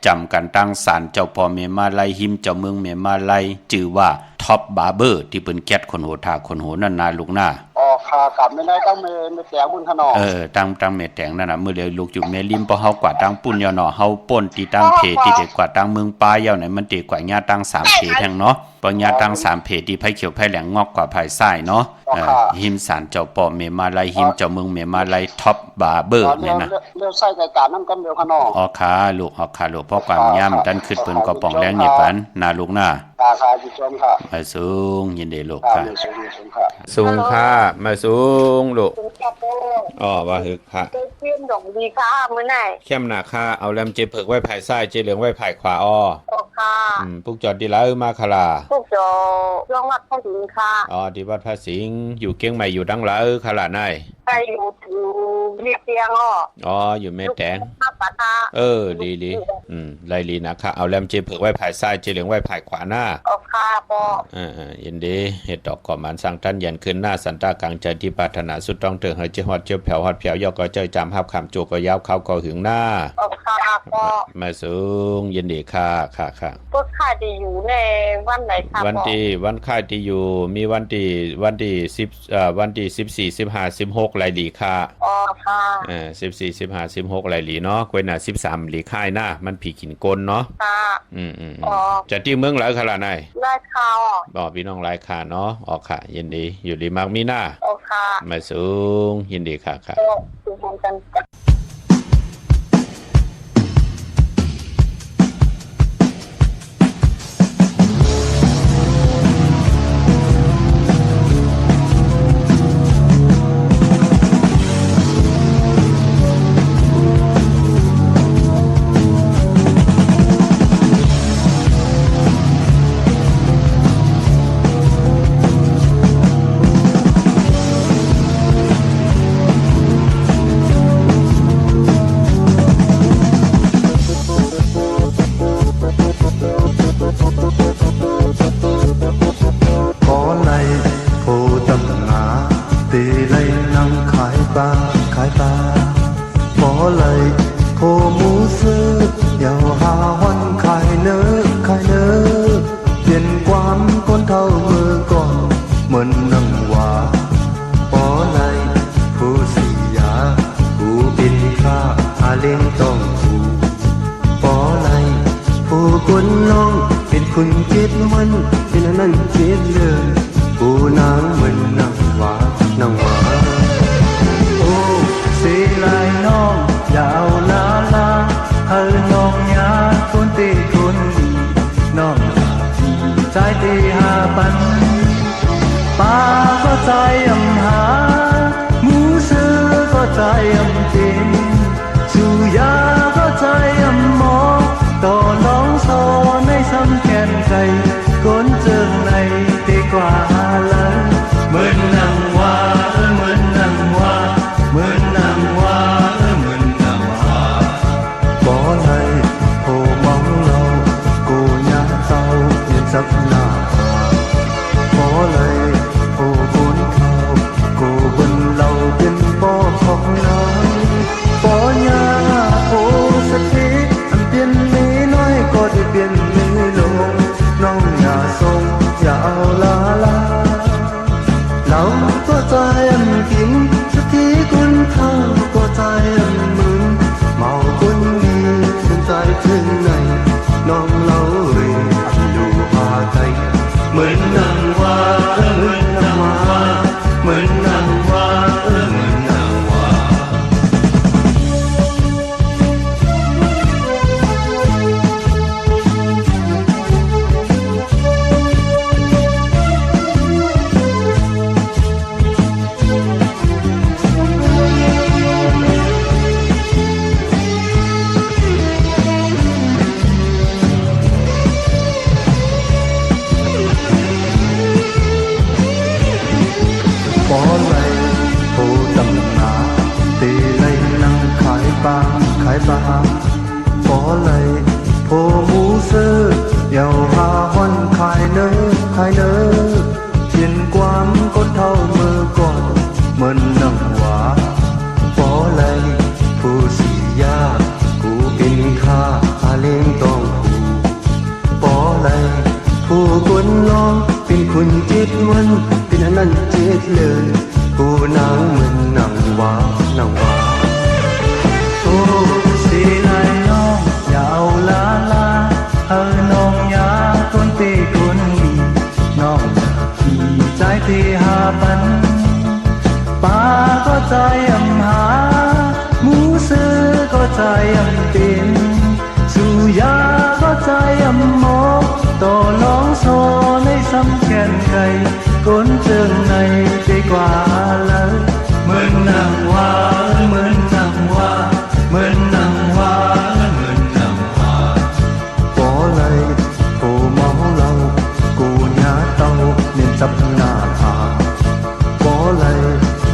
จำกันตั้งศาลเจ้าพ่อเมมาไลหิมเจ้าเมืองเมมาไลชื่อว่าท็อปบาร์เบอร์ที่เป็นแก๊สคนโหทาคนโหนั่นนะลูกหน้าอ๋อค่ะกับไม่ได้ตั้งเมแตงบุญขนอตั้งเมแตงนั่นน่ะมื้อเดียวลูกอยู่เมลิมพอเฮากว่าตั้งปุ่นยอเนาะเฮาป่นที่ตั้งเพที่เด็กกว่าตั้งเมืองป้ายาวไหนมันดีกว่าญาตั้ง3เพแทงเนาะปัญญาตั้ง3เพที่ไผเขียวไผแหลงงอกกว่าไผซ้ายเนาะหิมศาลเจ้าพ่อเมมาไลหิมเจ้าเมืองเมมาไลท็อปบาร์เบอร์นี่นะเลี้ยวไส้ไก่การนำกันเดียวขนออ๋อค่ะลูกอ๋อค่ะลูกเพราะความย่ำดันขึ้นเปิ้นก็ป้องแรงนี่ปันนาลูกหน้าค่ะผู้ชมค่ะมาสูงยินดีลูกค่ะสูงค่ะมาสูงลูกอ๋อว่าฮึกค่ะเพื่อนดงดีค่ะมื้อไหนเข้มหนักค่ะเอาแลมเจเผิกไว้ภายซ้ายเจเหลืองไว้ภายขวาอ้อค่ะปุกจอดดีแล้วมาคลาปุกจอดวัดพระสิงห์ค่ะอ๋อดีวัดพระสิงห์อยู่เกียงใหม่อยู่ดังแล้วคลาไหนไปอยู่ถึงเรียบเตียงอ๋ออยู่แม่แตงดีไล่ลีนะคะเอาแลมเจเผิกไว้ภายซ้ายเจเหลืองไว้ภายขวาหน้าค่ะปอยินดีเฮ็ดดอกก่อมันสร้างท่านยันขึ้นหน้าสันตากลางใจที่ปรารถนาสุดต้องเถิงเฮาเจฮอดเจียวแผ่วฮอดแผ่วยอกก็เจ้ยจำฮับคำโจกก็ยาวเขาก็หึงหน้าค่ะปอมาสูงยินดีค่ะก็ค่ายที่อยู่ในวันไหนค่ะวันค่ายที่อยู่มีวันที่10วันที่14 15 16ไล่หลีค่ะค่ะ14 15 16ไล่หลีเนาะกวยน่ะ13หลีค่ายหน้ามันผีขินกลเนาะค่ะจะที่เมืองหลายขนาดไหนหลายข่าวพี่น้องหลายค่ะเนาะออกค่ะยินดีอยู่ดีมากมีหน้าค่ะมาสูงยินดีค่ะคนน้องเป็นคนเจ็ดวันเป็นอันนั้นเจ็ดเลยกูนางเหมือนนางว่าโอ้สีลายน้องอย่าเอาลาเฮอน้องยาคนตีคนดีน้องใจตี5 ปันป้าก็ใจหาหมูซื้อก็ใจกินสุยาก็ใจหมอต่อน้องโซในซ้ำแขนใจก้นเจิงในตีกว่าเลยเหมือนนางว่าเหมือนนางว่าเหมือนนางว่าเหมือนนางว่าบ่เลยโหมองเรากูยาเต้าเย็นสักหน้าบ่เลยโหบุญเขากูบุญเราเป็นบ่ของน้อยบ่ยาโหสติอันเปลี่ยนมีน้อยก็ได้เปลี่ยนมีลงน้องอย่าทรงอย่าเอาลาเราก็ใจกินสักทีคนเข้าก็ใจมึนเมาคนดีถึงใจถึงไหนน้องเราเรียนอยู่หาใจเหมือนนางว่าเหมือนนางว่าเหมือนนางว่าเหมือนนางว่า ผู้คนร้องเป็นคนจิตวันเป็นอันนั้นจิตเลยผู้นางเหมือนนางว้านางว้าโอ้สีไหลน้องอย่าเอาลาลาน้องยาคนตีคนดีน้องที่ใจที่หาปันป้าก็ใจอำหาหมูซื้อก็ใจอำเป็นสุยาก็ใจอำหมกต่อน้องโซในซ้ำแขนไก่ก้นเจิงในใจกว่าเลยเหมือนนางว่าเหมือนนางว่าเหมือนนางว่าเหมือนนางว่าปอเลยโผเมาเรากูหน้าเต้าเน้นจับหน้าผาปอเลย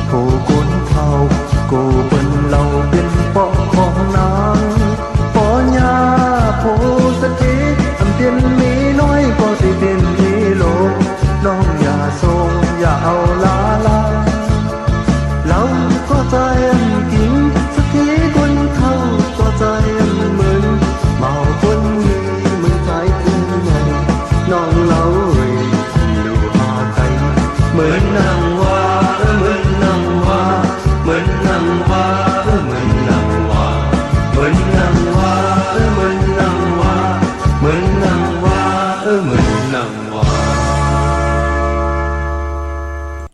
โผกุนเท้ากูเป็นเราเป็นปอของนางปอญาโผสติอำเพียนมีน้อยก็สิเป็นมีโลน้องอย่าทรงอย่าเอาลาลาเราก็ใจกินสักทีคนเท่าก็ใจเหมือนเมาคนมีเหมือนใจคือไงน้องเราดูหาไกลเหมือนนางว่าเหมือนนางว่าเหมือนนางว่าเหมือนนางว่าเหมือนนางว่าเหมือนนางว่าเหมือนนางว่าเหมือนนางว่า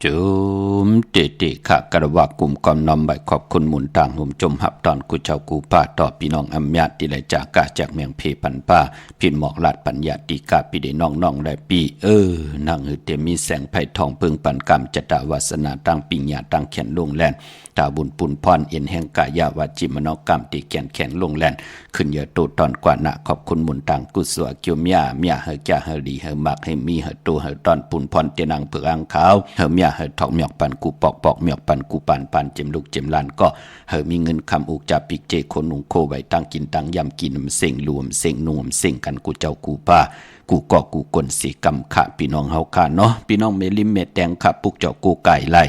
จุมเตติขะกระว่ากลุ่มกอมนอมใบขอบคุณหมุนต่างหุมจมหับตอนกูเจ้ากูป้าต่อพี่น้องอำญาติไหลจากกาจากเมียงเพปันป้าพินหมอกลาดปัญญาติกาปีได้น้องได้ปีนางหือเตมีแสงไผ่ทองเพิงปันกรรมจตาวาสนาตั้งปิญญาตั้งแขนลงแลนตาบุญปุนพรเอ็นแห่งกายาวาจิมนกรรมตีแขนลงแลนขึ้นเยอะโตตอนกว่านะขอบคุณหมุนต่างกุศลเกียวเมียเฮจ่าเฮดีเฮมักเฮมีเฮโตเฮตอนปุนพรเตนังเผือกอังขาวเฮเมียเฮทอกเมียกปันกูปอกเมียกปันกูปันเจมลูกเจมลานก็เฮมีเงินคำอุกจับปิกเจคนนุงโคไว้ตั้งกินตั้งยำกินเซ็งรวมเซ็งนวมเซ็งกันกูเจ้ากูป้ากูก็กูกลสีกำขะพี่น้องเฮาค่ะเนาะพี่น้องเมลิมเมแตงขะปุกเจ้ากูไก่ไล่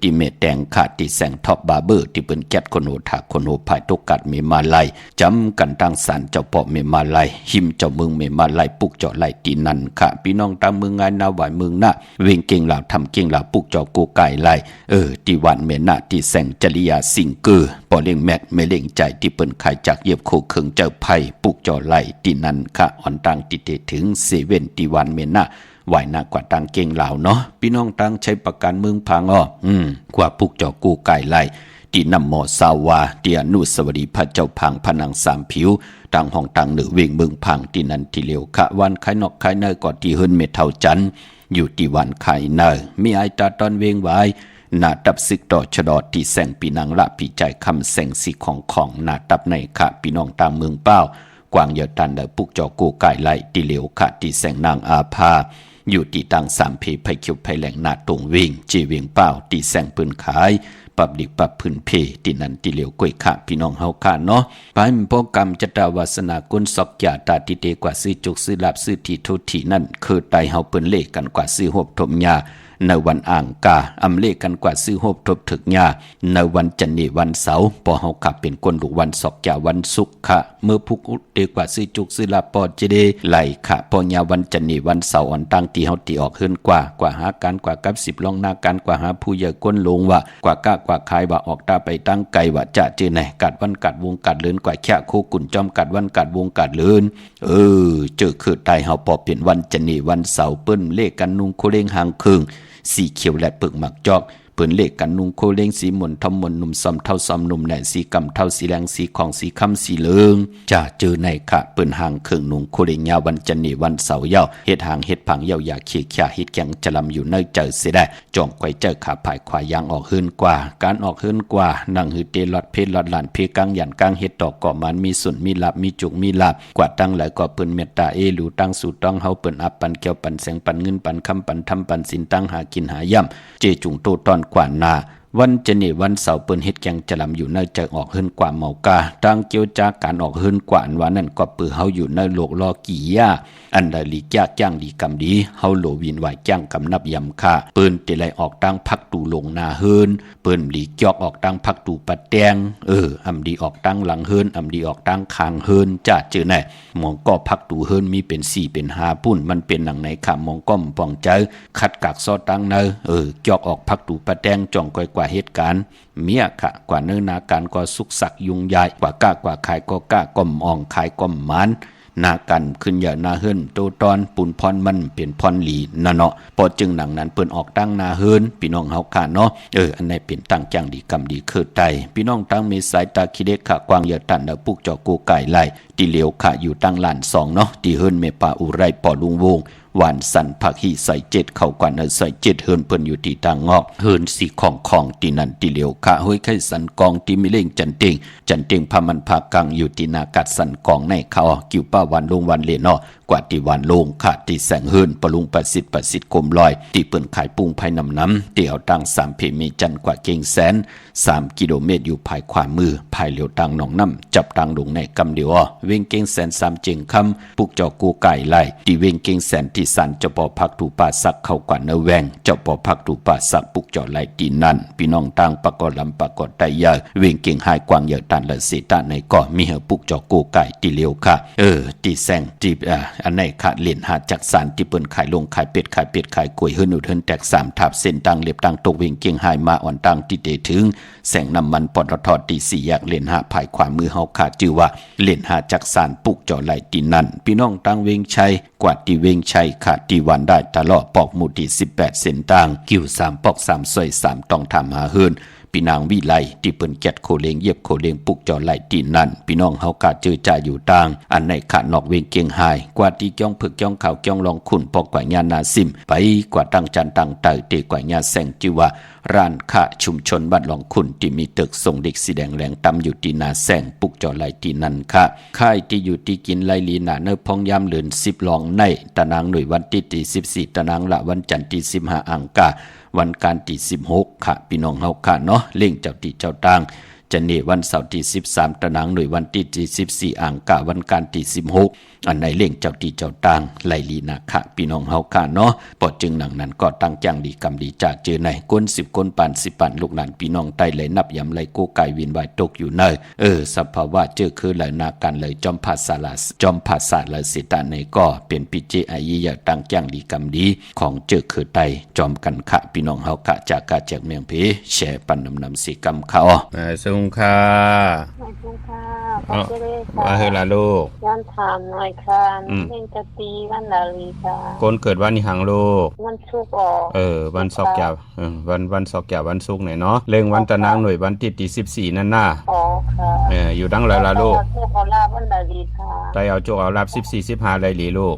ติเมแตงขะติแสงท็อปบาร์เบอร์ที่เปิ้นแก๊ดคนโหทักคนโหภายตกกัดเมมาไล่จำกันตั้งสารเจ้าปอเมมาไล่หิมเจ้าเมืองเมมาไล่ปุกเจ้าไล่ตีนันขะพี่น้องตามเมืองงานนาหวายเมืองน่ะเวงเก่งลาวทำเก่งลาวปุกเจ้ากูไก่ไล่ติวันเมน่ะติแสงจริยาสิงเกอปอเล่งแมทเมเล่งใจที่เปิ้นขายจากเย็บโคเคิงเจ้าไผ่ปุกเจ้าไล่ตีนันขะอ่อนตังติเตถึงเซเว่นติวันเมน่ะไหวหนักกว่าตังเก่งลาวเนาะพี่น้องตังใช้ประกันเมืองพังกว่าปุกเจ้ากูไก่ไล่ตีนำหมอสาวาเตียนุสวดีพระเจ้าพังพนังสามผิวตังห้องตังเหนือเวงเมืองพังตีนันทีเหลียวขะวันไข่นอกไข่เนยก่อนที่เฮิรนเมเท่าจันอยู่ที่วันไข่เนยมีไอตาตอนเวงไว้นาตับซึกต่อชดอที่แสงปีนังละปีใจคำแสงสีของนาตับในขะพี่น้องตามเมืองเป้ากวางเยอตันเดอปุกเจ้ากูไก่ไล่ตีเหลียวขะที่แสงนางอาภาอยู่ที่ตังสามเพไพเขียวไพแหลงนาตรงวิ่งจีเวียงเป้าที่แสงปืนขายปับดิกปับพื้นเพที่นันที่เหลียวก้อยขะพี่น้องเฮาค่ะเนาะไปมันพกรรมจตาวาสนากุลสอกยาตาติเตกว่าซื้อจุกซื้อลาบซื้อที่ทุที่นั่นคือไตเฮาเปิ้นเลขกันกว่าซื้อหบถมยาในวันอ่างกาอำเลขกันกว่าซื้อหบทบถึกยาในวันจันทร์วันเสาร์ปอเฮาขับเป็นคนลูกวันศอกยาวันศุกร์ค่ะเมื่อพุกอุดเดกว่าซื้อจุกซื้อลาปอเจเดไหลค่ะปอยาวันจันทร์วันเสาร์อ่อนตั้งที่เฮาตีออกขึ้นกว่าหาการกว่ากับ10ลองหน้าการกว่าหาผู้ใหญ่ก้นลงว่ากว่าก้ากว่าขายว่าออกตาไปตั้งไกลว่าจะเจอไหนกัดวันกัดวงกัดเลินกว่าแค่คู่กุ่นจอมกัดวันกัดวงกัดเลินเจอคือตายเฮาปอเป็นวันจันทร์วันเสาร์เปิ้นเลขกันนุงโคเล้งหางครึ่งสีเขียวและเปลือกหมักจอกเปิ้นเลขกันนุงโคเล้งสีหม่นทอมหม่นหนุ่มซอมเท่าซอมหนุ่มแหล่สีกำเท่าสีแรงสีของสีคำสีเหลืองจะเจอในขะเปิ้นหางครึ่งนุงโคเล้งยาววันจันทร์วันเสาร์ยาวเฮ็ดหางเฮ็ดผังยาวอย่าเขี้ยเฮ็ดแข็งจะลำอยู่ในเจอเสียได้จ่องไกวเจอขาผายควายยางออกหื้นกว่าการออกหื้นกว่านั่งหือเตลอดเพลลอดหลานเพกังยันกังเฮ็ดตอกก่อมันมีสุนมีลาบมีจุกมีลาบกว่าตั้งหลายก็เปิ้นเมตตาหลูตั้งสู่ต้องเฮาเปิ้นอับปันแก้วปันแสงปันเงินปันคำปันทำปันสินตั้งหากินหาย่ำเจจุงโตตอนกว่านา วันจะนี่วันเสาร์เปิ้นเฮ็ดแกงจะลำอยู่ในใจออกเฮิรนกว่าเมากาดังเกี่ยวจากการออกเฮิรนกว่าอันว่านั่นก็ปือเฮาอยู่ในโลกรอกี่ยาอันใดลีกยากจ้างดีกำดีเฮาโหลวินไหวจ้างกำนับยำค่าเปิ้นติไลออกตั้งพักตูลงนาเฮิรนเปิ้นลีกยอกออกตั้งพักตูปัดแตงอำดีออกตั้งหลังเฮิรนอำดีออกตั้งคางเฮิรนจ้าเจอแน่หมองก็พักตูเฮิรนมีเป็น4เป็น5ปุ่นมันเป็นหนังไหนขามองก้อมปองใจคัดกากซอตั้งเนยอกออกพักตูปัดแตงจ่องก้อยกว่าเหตุการณ์เมียค่ะกว่าเนื้อนาการก็สุกสักยุงยายกว่ากล้ากว่าขายก็กล้าก้อมอ่องขายก้อมมันนากันขึ้นอย่านาเฮิรนโตตอนปุ่นพรมันเปลี่ยนพรหลีน่ะเนาะพอจึงหนังนั้นเปิ้นออกตั้งนาเฮิรนพี่น้องเฮาค่ะเนาะอันไหนเป็นตั้งจังดีกำดีเคิดไตพี่น้องตั้งมีสายตาคิเด็กค่ะกวางอย่าตันปุกจอกูไก่ไล่ที่เหลียวค่ะอยู่ตั้งล้าน2เนาะที่เฮิรนเมปาอุไรปอลุงวงหวานสันผักหีใส่7เข้ากว่าใส่7เฮิรนเพิ่นอยู่ที่ทางงอกเฮิรนสีของที่นั่นที่เหลียวค่ะห้วยไข่สันกองที่มีเล่งจันเต็งพามันพากังอยู่ที่นากัดสันกองในเขากิ่วป้าวันลงวันเลนอ กว่าที่วันลงขาดที่แสงเฮินปรุงประสิทธิ์กลมลอยที่เปิ้นขายปุ้งภายน้ำเตี่ยวตัง3เพมีจันกว่าเก่งแสน3กิโลเมตรอยู่ภายขวามือภายเหลียวตังหนองน้ำจับตังลงในกำเดียวเว้งเก่งแสน3เจงคำปุกเจ้ากูไก่ไล่ที่เว้งเก่งแสนที่สันเจ้าปอพักถูป่าสักเข้ากว่าเนแวงเจ้าปอพักถูป่าสักปุกเจ้าไล่ตีนั่นพี่น้องตังปะกอลำปะกอไตยาเว้งเก่งหายกวางเหยตันละเสตาในก่อมีเหปุกเจ้ากูไก่ที่เลียวค่ะที่แสงที่อันไหนขาดเล่นหาจักสารที่เปิ้นขายลงขายเป็ดขายกล้วยเฮิรนอุดเฮิรนแตก3ทับเส้นตังเล็บตังตกเวงเกียงหายมาอ่อนตังที่เตถึงแสงน้ำมันปตทที่4แยกเล่นหาภายขวามือเฮาขาดชื่อว่าเล่นหาจักสารปุกจ่อไหลตีนั่นพี่น้องตังเวงชัยกว่าที่เวงชัยขาดที่วันได้ตลอดปอกหมู่ที่18เส้นตังกิ้ว3ปอก3ซอย3ต้องทำหาเฮิรนพี่นางวิไลที่เปิ้นแกดโคเลงเย็บโคเลงปุกจอไหลตีนั่นพี่น้องเฮากาเจอจ่าอยู่ต่างอันในขะนอกเวงเกียงหายกว่าที่จ้องผึกจ้องข่าวจ้องลองขุนปอกกว่าญานาซิมไปกว่าตั้งจันตั้งเตยเตกว่าญาแสงจิว่าร้านค้าชุมชนบ้านหลองขุนที่มีตึกส่งเด็กสีแดงแหลงตำอยู่ที่นาแสงปุกจอไหลตีนั่นค่ะค่ายที่อยู่ที่กินไลลีนาเนพองยามเลือน10หลองในตะนางหน่วยวันที่14ตะนางละวันจันทร์ที่15อังกาวันการที่16ค่ะพี่น้องเฮาค่ะเนาะเล่งเจ้าที่เจ้าตางจะเนวันเสาร์ที่13ตะนางหน่วยวันที่14อังกาวันการที่16อันไหนเล่งเจ้าที่เจ้าตางไลลีนาค่ะพี่น้องเฮาค่ะเนาะปอจึงหนังนั้นก็ตั้งจังดีกรรมดีจากเจอในก้น10ก้นปาน10ปานลูกหลานพี่น้องใต้เลยนับยำไหลโกไก่วินวายตกอยู่เนสภาวะเจอคือไหลนาการเลยจอมภาษาลาจอมภาษาลาสิตาในก็เป็นปิเจอายียตั้งจังดีกรรมดีของเจอคือไตจอมกันค่ะพี่น้องเฮาค่ะจากกาจากเมืองเพแชร์ปันนำสิกรรมเขาสงค่ะว่าเฮล่ะลูกย้อนถามหน่อยค่ะเล่นจะตีวันลาลีค่ะคนเกิดวันนี้หังลูกวันศุกร์วันศอกยาววันศอกยาววันศุกร์ไหนเนาะเล็งวันตะนางหน่วยวันที่14นั่นน่ะค่ะอยู่ดังไรล่ะลูกเอาลาบวันลาลีค่ะได้เอาโจกเอาลาบ14 15ไรหลีลูก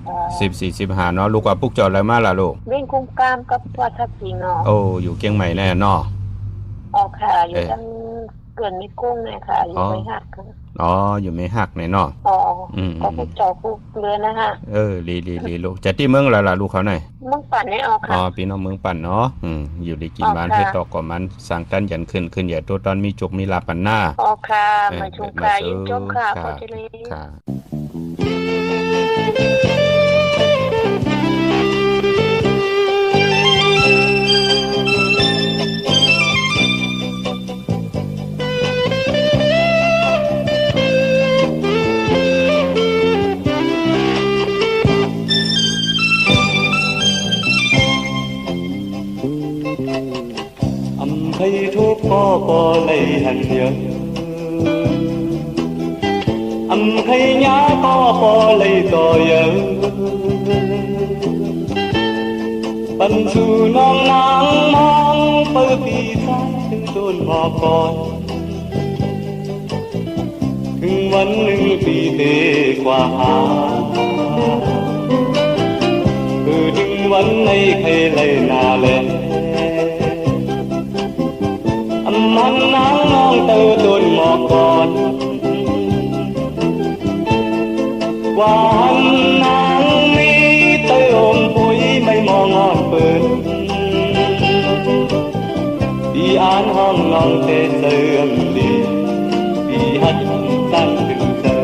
ค่ะ14 15เนาะลูกว่าปุกจออะไรมาล่ะลูกเล่นคุ้มกามกับวัดทับทิงเนาะอยู่เกียงใหม่แน่เนาะค่ะอยู่จังเกินไม่กุ้งเลยค่ะอยู่ไม่หักอยู่ไม่หักไหนเนาะก็พวกจอพวกเรือนะฮะลีลูกจะที่เมืองล่ะลูกเขาไหนเมืองปั่นไม่ออกค่ะพี่น้องเมืองปั่นเนาะอยู่ได้กินบ้านให้ต่อก่อมันสั่งกันยันขึ้นใหญ่ตัวตอนมีจุกมีลาปันหน้าค่ะมาชุมค่ะยินจบค่ะขอเจริญค่ะthầy thuốc có lấy hành nhớ thầy nhá có lấy tò nhớ bần dù non nắng mong bơ bì thái từng tôn mò con từng vấn nâng bì tê qua hà từng vấn này thầy lấy nà lênมันนางน้องเตอต้นหมอกก่อนวันนางมีเตออมปุ๋ยไม่มองงอนเปิดที่ ngon tê sơ âm đi vì hát tan từng giờ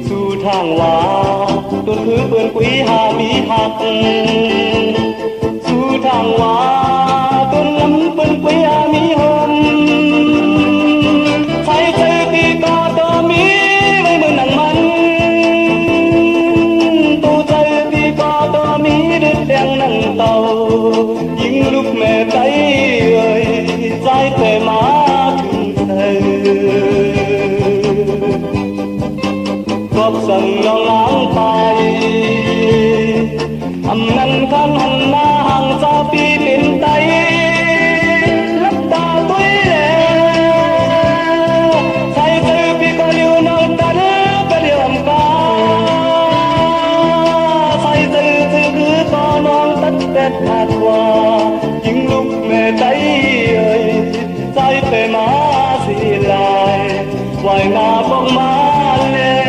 su thang hoa tuôn khứ vườn quý hà bí hạt su thang hoa tuôn ngắm vườn quý hà bí hôn say chơi khi có tơ mí với mưa nắng mắn tu chơi khi có tơ mí đứt đèn nắng tàu những lúc mẹ tay ơi dai về má thương thề góp dần lo lắng tay âm năn khăn hằn na hàng ra pi bên tay lấp ta tuổi lệ say chơi pi có liu nâu ta đứa có điều âm ca say chơi chơi cứ to non tất tết hạt hoa những lúc mẹ tay ơi say về má gì lại vài na bóng má lên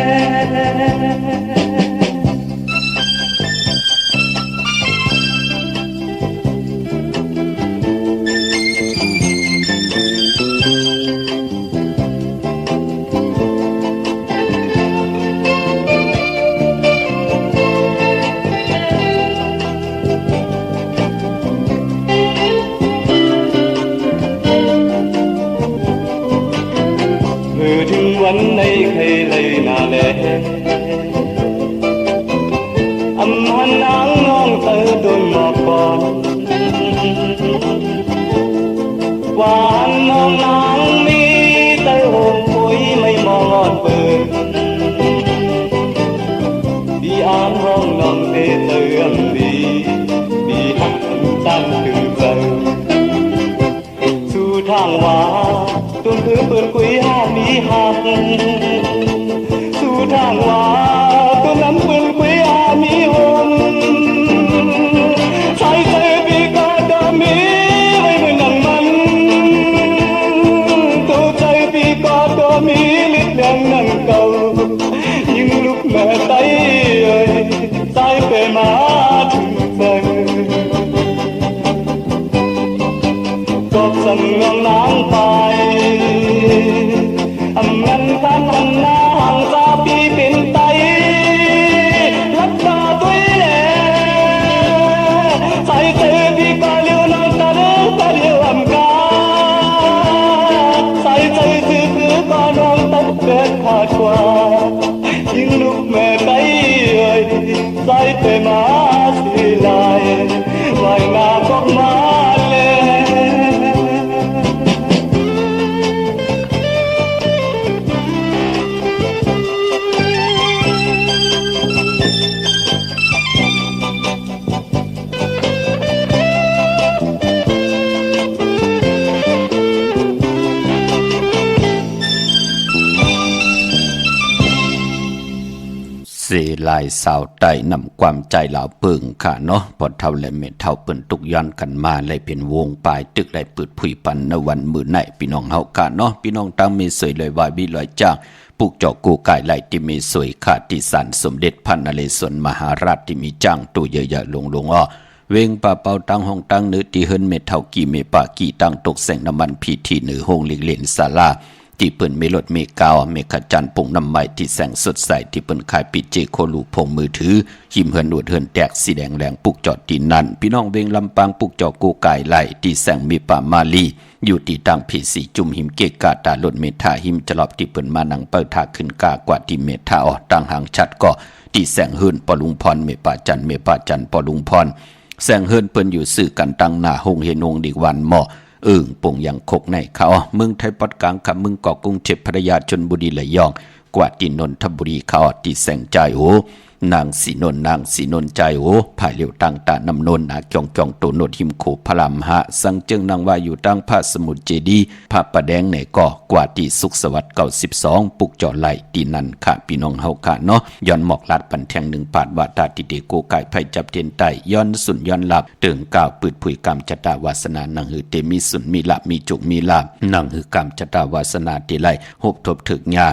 วันในใครเลยนาเลอำหันนางน้องเธอโดนหมอกก่อนหวานน้องนางมีเธอโหมปุยไม่มองอ่อนเปิดดีอามห้องน้องเธอเตือนดีดีหักตั้งถึงใจสู่ทางว่าตุนคือเปิดกุยหามีหักสู่ทางว่าตุนน้ำเปิดกุยหามีหงใส่ใจปีกาดามีไว้เหมือนนังมันตัวใจปีกาดามีลิดแดงนังเก่ายิ่งลุกแม่ไตเอ้ยใส่ไปมาถึงใจกสั่งงองนางไปอำนันคันหันหน้าห่างซาปีเป็นไตลับตาตัวเล่ใส่เธอพี่ก็เลี้ยวน้ำตาเลี้ยวก็เลี้ยวอำกาใส่ใจซื้อคือก็น้องตัดเกิดขาดกว่ายิ่งลุกแม่ไตเอ้ยใส่ไปมาสิลายไว้หน้าก็มาเสลายสาวใต้นำความใจเหล่าเปิงค่ะเนาะพอเท่าและเม็ดเท่าเปิ่นตุกย้อนกันมาเลยเป็นวงปลายตึกได้ปืดผุยปันในวันมื้อไหนพี่น้องเฮาค่ะเนาะพี่น้องตั้งมีสวยเลยวายวิลอยจ้างปุกเจาะกูกายไหลที่มีสวยขาดที่สันสมเด็จพระนเรศวรมหาราชที่มีจ้างตู้เยอะๆลงอ้อเวงป่าเป่าตั้งห้องตั้งเนื้อที่เฮิรนเม็ดเท่ากี่เมปากี่ตั้งตกแสงน้ำมันพีทีเหนือห้องเล่นศาลาที่เปิ้นมีรถมีกาวมีขจันปุ่งน้ำใหม่ที่แสงสดใสที่เปิ้นขายปิดเจโคลูพงมือถือหิมเฮินอวดเฮินแตกสีแดงแรงปุกจอดที่นั่นพี่น้องเวงลำปางปุกจอกูกายไหลที่แสงมีป่ามาลีอยู่ที่ตั้งผีสีจุ่มหิมเกกาตาลดเมทาหิมจลอบที่เปิ้นมานังเปิดทาขึ้นกากว่าที่เมทาออกตั้งหางชัดก็ที่แสงเฮินปอลุงพรเมป่าจันปอลุงพรแสงเฮินเปิ้นอยู่สื่อกันตั้งหน้าหงเฮนงดีวันหม้อป่งยังคกในเขาเมืองไทยปอดกลางกับเมืองเกาะกรุงเทพพระยาชลบุรีระยองกว่าที่นนทบุรีเขาที่แสงใจโห นางสีนนใจโอภายเหลียวตั้งตานำนนนาจองโตโนดหิมโขพลามหะสังเจิงนางว่าอยู่ตั้งพระสมุทรเจดีพระประแดงในก่อกว่าที่สุขสวัสดิ์92ปุกจอไหลตีนันค่ะพี่น้องเฮาค่ะเนาะย้อนหมอกลาดปันแทง1ปาดว่าตาติเดโกไก่ไผจับเทียนไตย้อนสุนย้อนหลับเติงก้าวปืดผุยกรรมจตาวาสนานังหือเตมีสุนมีละมีจุกมีลาบนังหือกรรมจตาวาสนาติไลหบทบถึกญา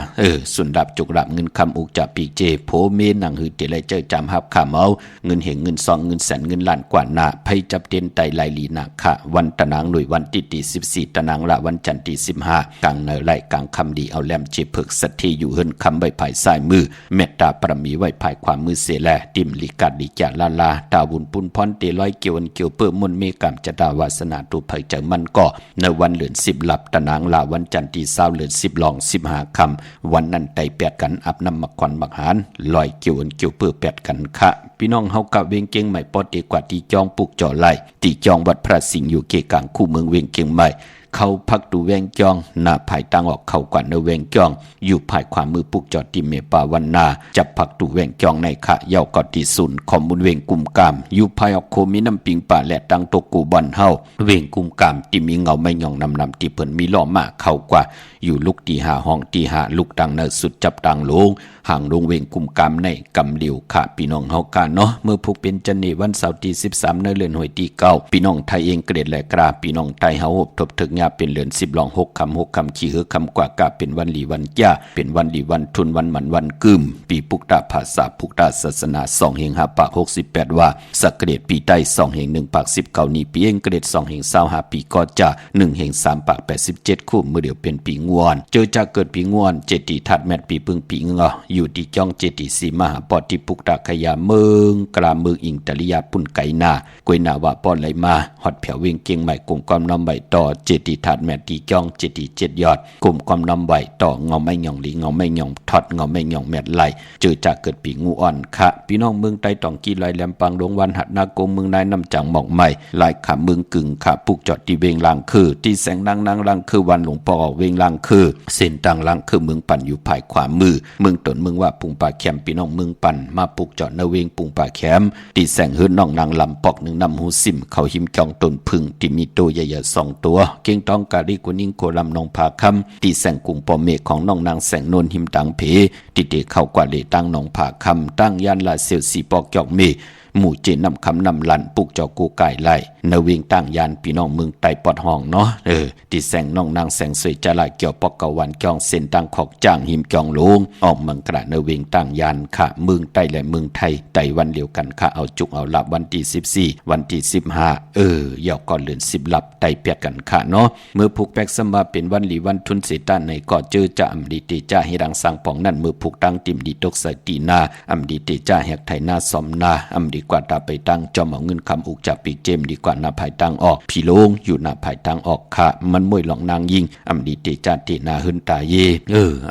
สุนดับจุกรับเงินคำอุกจะปีเจโพเมนังหือ เตไลเจอจำหับขาเมาเงินเหงเงินซองเงินแสนเงินล้านกว่านาไผจับเต็นไตไหลลีนาค่ะวันตะนางหน่วยวันที่14ตะนางละวันจันทร์ที่15กลางเนไหลกลางคำดีเอาแลมเจเพิกสัตทีอยู่เฮินคำใบภายซ้ายมือเมตตาปรมีไว้ภายความมือเสแลติมลิกาดลิจาลาลาตาบุญปุนพรเตร้อยเกี่ยวอันเกี่ยวเปิ้มมนเมกามจดาวาสนาตุไผเจอมันก็ในวันเหลือน10หลับตะนางละวันจันทร์ที่20เหลือน10ลอง15คำวันนั้นไตแปดกันอาบน้ำมักควันมักหานลอยเกี่ยวอันเกี่ยวเปิ้แปดกันค่ะพี่น้องเฮากะเวงเกียงใหม่ปอดีกว่าที่จองปุกจ่อไหลที่จองวัดพระสิงห์อยู่เกกลางคู่เมืองเวงเกียงใหม่เขาพักดูแวงจองหน้าภายตั้งออกเขากว่าเนแวงจองอยู่ภายขวามือปุกจอดที่เมปาวันนาจับพักดูแวงจองในขะเยาวกอดที่ศูนย์ขอมูลเวงกุมกามอยู่ภายออกโคมีน้ำปิงป่าและตังตกกูบอนเฮาเวงกุมกามที่มีเงาไม่หย่องนำที่เพิ่นมีล้อมาเขากว่าอยู่ลุกตีหาห้องตีหาลุกดังเนสุดจับดังลงห่างลงเวงกุมกามในกำเหลียวค่ะพี่น้องเฮากาเนาะเมื่อผูกเป็นจันนี่วันเสาร์ที่13ในเดือนหวยที่9พี่น้องไทยเองเกรดและกราพี่น้องไทยเฮาหบทบถึงยาเป็นเดือน10ลอง6คำขี้เหือคำกว่ากาเป็นวันหลีวันจ้าเป็นวันหลีวันทุนวันหมันวันกึมปีปุกตาภาษาปุกตาศาสนา2แห่ง5ปาก68ว่าสักเกรดปีใต้2แห่ง1ปาก19นี้ปีเองเกรด2แห่ง25ปีก็จะ1แห่ง3ปาก87คู่มือเดียวเป็นปีงวนเจอจะเกิดปีงวนเจติทัดแมตปีปึงปีงออยู่ที่จ้องเจติสีมหาปอติปุกตาขยาเมืองกลาเมืองอิงตริยาปุ่นไก่นากวยนาวะปอนไหลมาฮอดแผ่วเวงเกียงใหม่กลุ่มความน้ำใบต่อเจติทัดแมตตีจ้องเจติ7ยอดกลุ่มความน้ำใบต่อเงาไม่หย่องหลีเงาไม่หย่องทอดเงาไม่หย่องแมตไหลเจอจะเกิดปีงูอ่อนค่ะพี่น้องเมืองใต้ตองกีลอยแหลมปังดงวันหัดนาโกเมืองนายน้ำจังหมอกใหม่ลายขาเมืองกึ่งขาปุกจอดที่เวงลางคือที่แสงนางลางคือวันหลวงปอเวงลางคือเส้นต่างลางคือเมืองปั่นอยู่ภายขวามือเมืองตนเมืองว่าปุงป่าแคมพี่น้องเมืองปั่นมาปุกจอดในเวงปุงป่าแคมที่แสงเฮือนน้องนางลำปอกหนึ่งนำหูซิมเขาหิมจองตนพึ่งที่มีตัวใหญ่ๆ2ตัวเก่งต้องกาลิกุนิ่งโคลำนองผาคำที่แสงกุงปอเมฆของน้องนางแสงนวลหิมตังเพที่เดเข้ากว่าเลตั้งนองผาคำตั้งยันลาเซียวสีปอกจอกเมหมู่เจนนำคำนำลันปุกจอกูไก่ไล่นเวงตั้งยานพี่น้องเมืองไตปอดห้องเนาะที่แสงน้องนางแสงสวยจะลายเกี่ยวปอกกะวันจองเส้นตั้งขอกจ้างหิมจองลงออกเมืองกระนเวงตั้งยานค่ะเมืองไตและเมืองไทยไตวันเดียวกันค่ะเอาจุกเอาลับวันที่14วันที่15ยาวก่อนเลือน10ลับไตเปียดกันค่ะเนาะเมื่อผูกแปกสมาเป็นวันหลีวันทุนเสตาในก็เจอจะอำดีเตจ้าให้ดังสังปองนั่นเมื่อผูกตั้งติมดีตกใส่ตีนาอำดีเตจ้าแหกไทยนาสอมนาอำดีกว่าตาไปตั้งจอมเอาเงินคำอุกจับปีกเจมดีกว่านาภายตั้งออกพี่โลงอยู่นาภายตั้งออกค่ะมันมวยหลองนางยิงอำดีเตจ้าเตนาหึนตาเย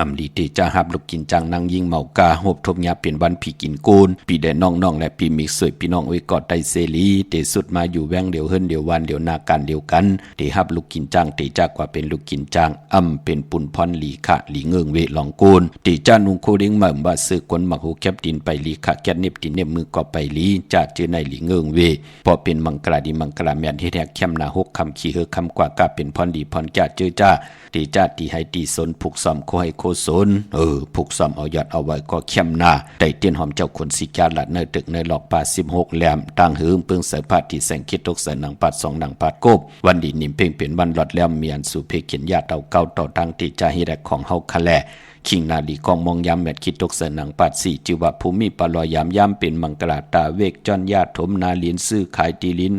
อำดีเตจ้าหับลูกกินจังนางยิงเมากาหบทบยาเป็นวันผีกินโกนปีแดนน้องๆและปีมิกสวยพี่น้องไว้กอดไตเสรีเตสุดมาอยู่แวงเดียวเฮิรนเดียววันเดียวนาการเดียวกันเตหับลูกกินจังเตจ้ากว่าเป็นลูกกินจังเป็นปุ่นพรหลีค่ะหลีเงิงเวหลองโกนเตจ้านุงโคเด้งมาบ่าซื้อกนมักหูแคบดินไปลีค่ะแกนเน็บดินเน็บมือก็ไปลีจ้าเจอในหลีเงิงเวพอเป็นมังกราดีมังกราแม่นเฮ็ดแฮกแคมนา6คำขี้เฮอคำกว่ากาเป็นพรดีพรจ้าเจอจ้าตีจ้าตีให้ตีสนผูกซ้อมโคให้โคสนผูกซ้อมเอายอดเอาไว้ก็เข้มหน้าได้เตียนหอมเจ้าคนสิกาละเนตึกในหลอกป่า16แหลมตั้งหืมเพิ่งเสยพาดที่แสงคิดตกเสยหนังปัด2หนังปัดกบวันดีนิ่มเพ่งเป็นวันหลอดแหลมเมียนสู่เพเขียนญาติเอาเก่าต่อทางตีจ้าให้แรกของเฮาคะแลคิงนาลีกองมองยามแมดคิดตกเสนังปัด4จิวะภูมิปลอยยามยามเป็นมังกราตาเวกจอนญาติถมนาลินซื้อขายตีลิน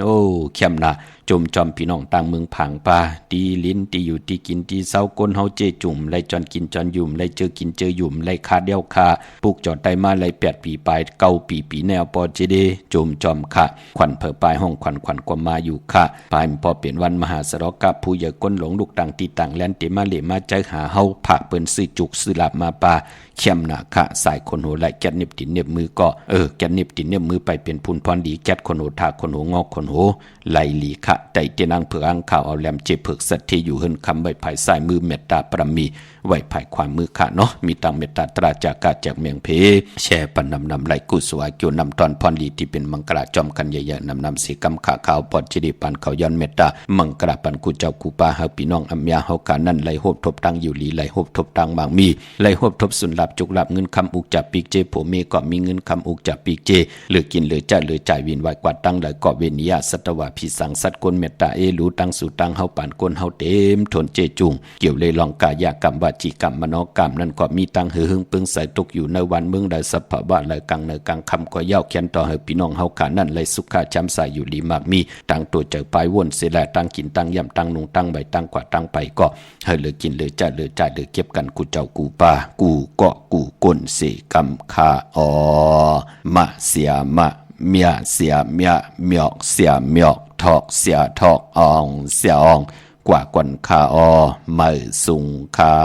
เข้มนาจมจอมพี่น้องต่างเมืองผังป่าตีลิ้นตีอยู่ตีกินตีเศร้าก้นเฮาเจจุ่มไล่จอนกินจอนยุ่มไล่เจอกินเจอยุ่มไล่คาเดียวคาปุกจอดไตมาไล่8ปีปลาย9ปีแนวปอเจเดจมจอมค่ะขวัญเผอปลายห้องขวัญกว่ามาอยู่ค่ะปลายพอเปลี่ยนวันมหาสรกะผู้ใหญ่ก้นหลงลูกต่างตีต่างแลนเตมาเลมาใจหาเฮาผากเปิ้นซื้อจุกซื้อลาบมาป่าเข้มหนาค่ะสายคนโหไหลแก๊สเน็บตินเน็บมือก็แก๊สเน็บตินเน็บมือไปเป็นพุนพรดีแก๊สคนโหทาคนโหงอกคนโหไหลหลีค่ะใจเจนังเผือกอังข่าวเอาแหลมเจเผือกสัตที่อยู่เฮินคำใบภายสายมือเมตตาปรมีไว้ภายความมือค่ะเนาะมีตังเมตตาตราจากกาจากเมียงเพแช่ปันนำไหลกุศลเกี่ยวนำตอนพรดีที่เป็นมังกรจอมกันใหญ่ๆนำสีกำขาขาวปอดจิริปันเขาย้อนเมตตามังกรปันกุเจ้ากูปาเฮาพี่น้องอัมยาเฮากานั่นไหลโหบทบตังอยู่หลีไหลโหบทบตังบางมีไหลโหบทบสุนลับจุกลับเงินคำอุกจับปีกเจผมมีก็มีเงินคำอุกจับปีกเจเหลือกินเหลือจ่ายเหลือจ่ายวินไว้กว่าตั้งไหลก็เวนิยาสัตวะพิสังสัตกลเมตตารู้ตั้งสู่ตั้งเฮาปานกลเฮาเต็มทนเจจุงเกี่ยวเลยลองกายากรรมวา จิกรรมมโนกรรมนั่นก็มีตังหือหึงปึงใส่ตกอยู่ในวันเมืองใดสัพพะบะเลยกังเนกังคำก็ยาวเขียนต่อให้พี่น้องเฮาขานั่นเลยสุขะจำใส่อยู่ลีมากมีตั้งตัวเจอไปวนเสียแลตั้งกินตั้งย่ำตั้งนุงตั้งใบตั้งกว่าตั้งไปก็ให้เหลือกินเหลือจ่ายเหลือจ่ายเหลือเก็บกันกูเจ้ากูป้ากูเกาะกูก้นเสกำคาอมะเสียมะเมียเสียเมียเมียกเสียเมียกทอกเสียทอกอองเสียอองกว่ากวนคาอไม่สุงคา